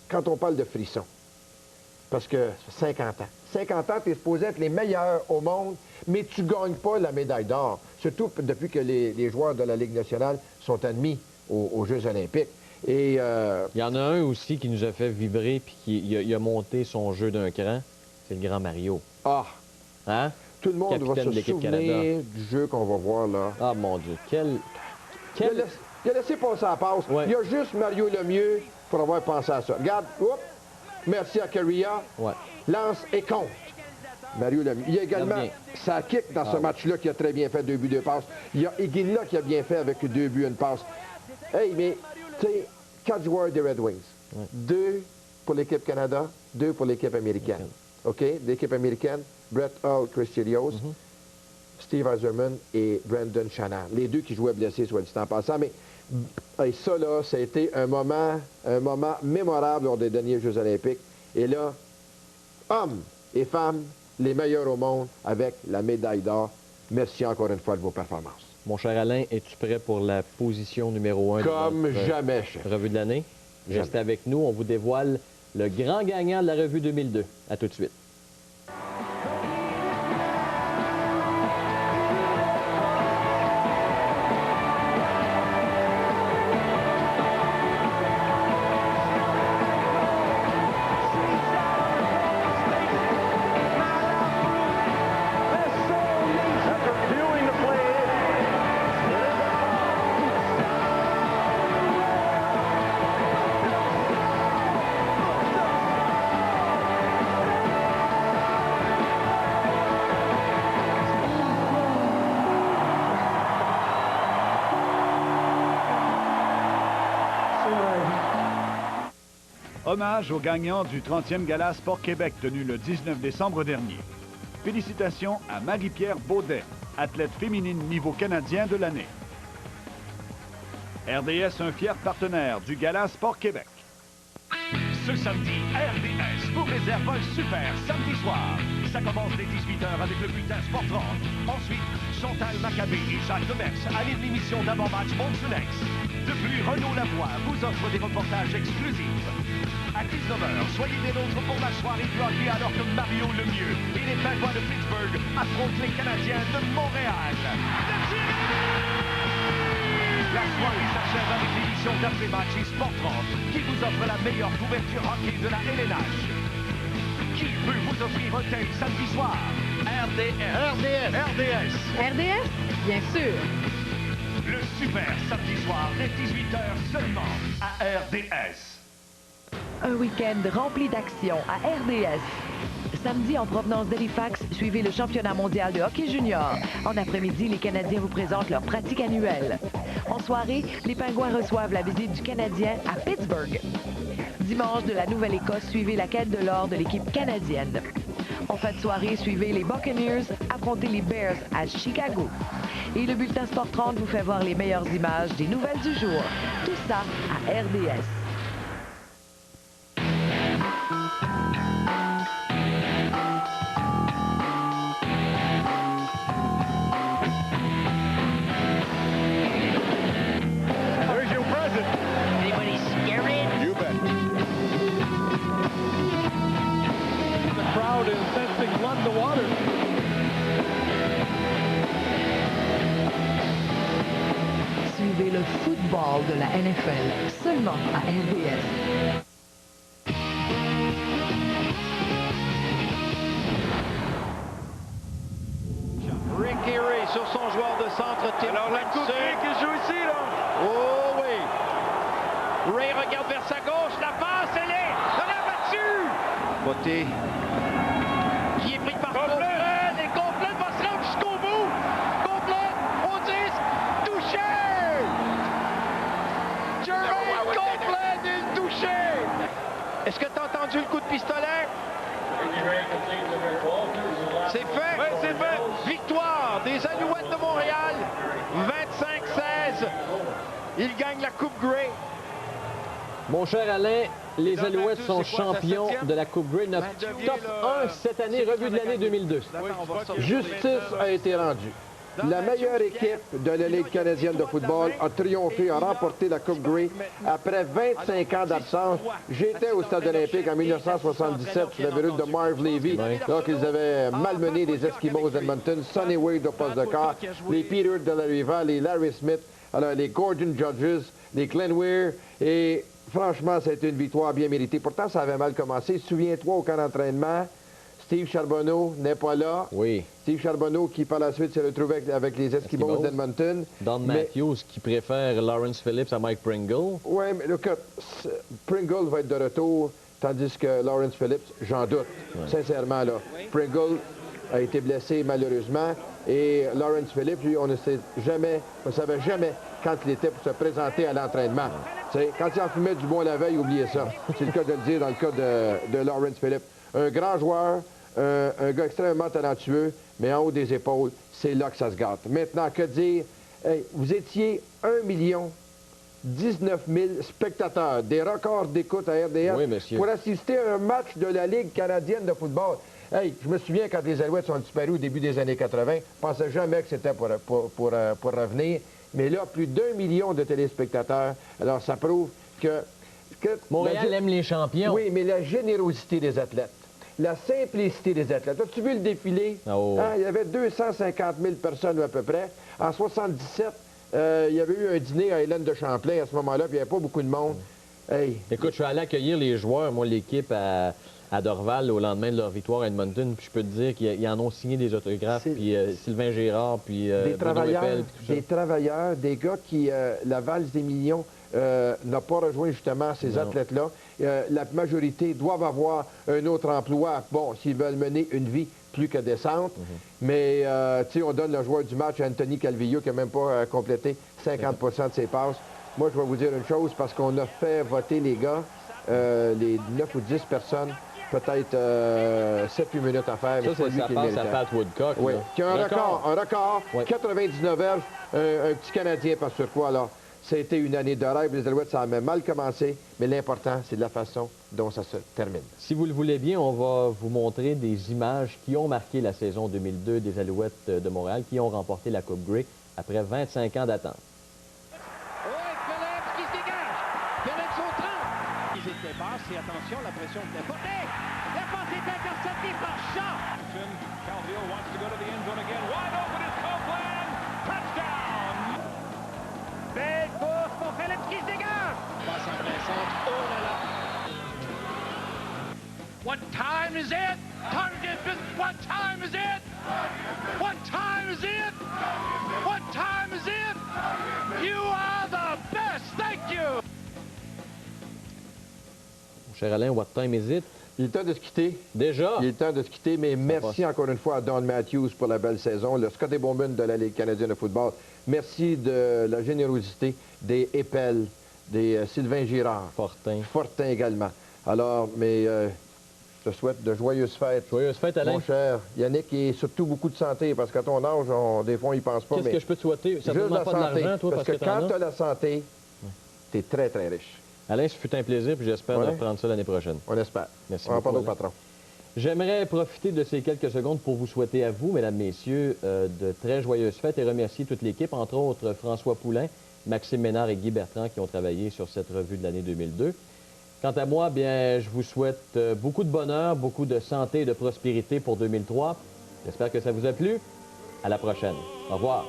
quand on parle de frissons, parce que ça fait 50 ans. 50 ans, tu es supposé être les meilleurs au monde, mais tu ne gagnes pas la médaille d'or. Surtout depuis que les joueurs de la Ligue nationale sont admis aux Jeux olympiques. Et, il y en a un aussi qui nous a fait vibrer puis il a monté son jeu d'un cran. C'est le grand Mario. Ah! Hein? Tout le monde va se souvenir du jeu qu'on va voir là. Ah, mon Dieu, quel... Il a laissé passer la passe. Ouais. Il y a juste Mario Lemieux pour avoir pensé à ça. Regarde, merci à Carria. Ouais. Lance et compte. Mario Lemieux. Il y a également Sakic dans ce match-là qui a très bien fait 2 buts, 2 passes. Il y a Iginla qui a bien fait avec 2 buts, 1 passe. Hey, mais, tu sais, 4 joueurs des Red Wings. 2 pour l'équipe Canada, 2 pour l'équipe américaine. OK? L'équipe américaine, Brett Hull, Chris Chelios, Steve Yzerman et Brendan Shannon. Les 2 qui jouaient blessés, soit dit en passant. Mais ça, là, ça a été un moment mémorable lors des derniers Jeux olympiques. Et là, hommes et femmes, les meilleurs au monde avec la médaille d'or. Merci encore une fois de vos performances. Mon cher Alain, es-tu prêt pour la position numéro 1? Comme jamais, chef. Revue de l'année? Restez avec nous, on vous dévoile le grand gagnant de la revue 2002. À tout de suite. Hommage aux gagnants du 30e Gala Sport Québec tenu le 19 décembre dernier. Félicitations à Marie-Pierre Baudet, athlète féminine niveau canadien de l'année. RDS, un fier partenaire du Gala Sport Québec. Ce samedi, RDS vous réserve un super samedi soir. Ça commence dès 18h avec le bulletin Sport 30. Ensuite, Chantal Maccabé et Jacques Demers animent l'émission d'avant-match Monsunex. De plus, Renaud Lavoie vous offre des reportages exclusifs. À 19h, soyez des nôtres pour la soirée du hockey alors que Mario Lemieux et les Pingouins de Pittsburgh affrontent les Canadiens de Montréal. La soirée s'achève avec l'émission d'après-match et Sport 30 qui vous offre la meilleure couverture hockey de la LNH. Qui peut vous offrir un tel samedi soir? RDS. RDS, bien sûr. Le super samedi soir dès 18h seulement à RDS. Un week-end rempli d'action à RDS. Samedi, en provenance d'Halifax, suivez le championnat mondial de hockey junior. En après-midi, les Canadiens vous présentent leur pratique annuelle. En soirée, les Pingouins reçoivent la visite du Canadien à Pittsburgh. Dimanche, de la Nouvelle-Écosse, suivez la quête de l'or de l'équipe canadienne. En fin de soirée, suivez les Buccaneers affronter les Bears à Chicago. Et le bulletin Sport 30 vous fait voir les meilleures images des nouvelles du jour. Tout ça à RDS. Suivez le football de la NFL seulement à RDS. Ricky Ray sur son joueur de centre. Alors la coupe qui joue ici, là. Oh oui. Ray regarde vers sa gauche. La passe, elle est battue. Beauté. Qui est pris par Copeland. Et Copeland va se rendre jusqu'au bout. Copeland au 10. Touché. Jermaine Copeland est touché. Est-ce que tu as entendu le coup de pistolet? C'est fait. Oui, c'est fait. Victoire des Alouettes de Montréal. 25-16. Ils gagnent la Coupe Grey. Mon cher Alain, les Alouettes sont champions de la Coupe Grey. Notre top 1 cette année, revue de l'année 2002. Justice a été rendue. La meilleure équipe de la Ligue canadienne de football a triomphé, a remporté la Coupe Grey après 25 ans d'absence. J'étais au Stade olympique en 1977 sous la verrue de Marv Levy, donc ils avaient malmené les Eskimos d'Edmonton, Sonny Wade au poste de quart, les Peter de la Riva, les Larry Smith, alors les Gordon Judges, les Glenn Weir, et franchement, ça a été une victoire bien méritée. Pourtant, ça avait mal commencé. Souviens-toi, au camp d'entraînement, Steve Charbonneau n'est pas là. Oui. Steve Charbonneau qui, par la suite, s'est retrouvé avec les Eskimos d'Edmonton. Don Matthews qui préfère Lawrence Phillips à Mike Pringle. Oui, mais look, Pringle va être de retour, tandis que Lawrence Phillips, j'en doute. Sincèrement, là. Pringle a été blessé, malheureusement. Et Lawrence Phillips, lui, on ne savait jamais quand il était pour se présenter à l'entraînement. Quand il en fumait du bon la veille, oubliez ça. C'est le cas de le dire dans le cas de Lawrence Phillips. Un grand joueur, un gars extrêmement talentueux, mais en haut des épaules, c'est là que ça se gâte. Maintenant, que dire? Hey, vous étiez 1 19 000 spectateurs, des records d'écoute à RDS pour assister à un match de la Ligue canadienne de football. Hey, je me souviens quand les Alouettes sont disparus au début des années 80, je ne pensais jamais que c'était pour revenir. Mais là, plus d'1 million de téléspectateurs. Alors, ça prouve que Montréal aime les champions. Oui, mais la générosité des athlètes, la simplicité des athlètes. As-tu vu le défilé? Oh. Hein, il y avait 250 000 personnes à peu près. En 77, il y avait eu un dîner à Hélène de Champlain à ce moment-là, puis il n'y avait pas beaucoup de monde. Hey. Écoute, je suis allé accueillir les joueurs, moi, l'équipe à Dorval au lendemain de leur victoire à Edmonton, puis je peux te dire qu'ils en ont signé des autographes, puis Sylvain Gérard, puis Bruno Eppel, puis tout ça. Des travailleurs, des gars qui, la valse des millions, n'a pas rejoint justement ces athlètes-là. La majorité doivent avoir un autre emploi, bon, s'ils veulent mener une vie plus que décente. Mais, tu sais, on donne le joueur du match à Anthony Calvillo, qui n'a même pas complété 50 de ses passes. Moi, je vais vous dire une chose, parce qu'on a fait voter les gars, les 9 ou 10 personnes, peut-être 7-8 minutes à faire. Ça, ça passe à Pat Woodcock. Oui, là. qui a un record, Oui. 99 verges, un petit Canadien par surpoids, là. Ça a été une année de rêve. Les Alouettes, ça a même mal commencé, mais l'important, c'est de la façon dont ça se termine. Si vous le voulez bien, on va vous montrer des images qui ont marqué la saison 2002 des Alouettes de Montréal, qui ont remporté la Coupe Grey après 25 ans d'attente. Phillips qui se dégage. Phillips au 30. Ils étaient basses et attention, la pression était forte. Hey! La passe est interceptée par Shaw. Calvillo wants to go to the end zone again. Wide open is Copeland. Touchdown! Belle course pour Phillips qui se dégage. Passe empressante. Oh là là. What time is it? What time is it? What time is it? What time is it? You are the best. Thank you. Mon cher Alain, what time is it? Il est temps de se quitter. Déjà? Il est temps de se quitter, mais merci encore une fois à Don Matthews pour la belle saison, le Scotty Bowman de la Ligue canadienne de football. Merci de la générosité des Épel, des Sylvain Girard. Fortin également. Alors, mais je te souhaite de joyeuses fêtes. Joyeuses fêtes, Alain. Mon cher Yannick, et surtout beaucoup de santé, parce qu'à ton âge, des fois, on n'y pense pas. Qu'est-ce que je peux te souhaiter? Ça ne demande pas de l'argent, toi, parce que t'en quand as? tu as la santé, tu es très, très riche. Alain, ce fut un plaisir, puis j'espère reprendre ça l'année prochaine. On espère. Merci On en beaucoup, parle au Alain. patron. J'aimerais profiter de ces quelques secondes pour vous souhaiter à vous, mesdames, messieurs, de très joyeuses fêtes et remercier toute l'équipe, entre autres François Poulain, Maxime Ménard et Guy Bertrand qui ont travaillé sur cette revue de l'année 2002. Quant à moi, bien, je vous souhaite beaucoup de bonheur, beaucoup de santé et de prospérité pour 2003. J'espère que ça vous a plu. À la prochaine. Au revoir.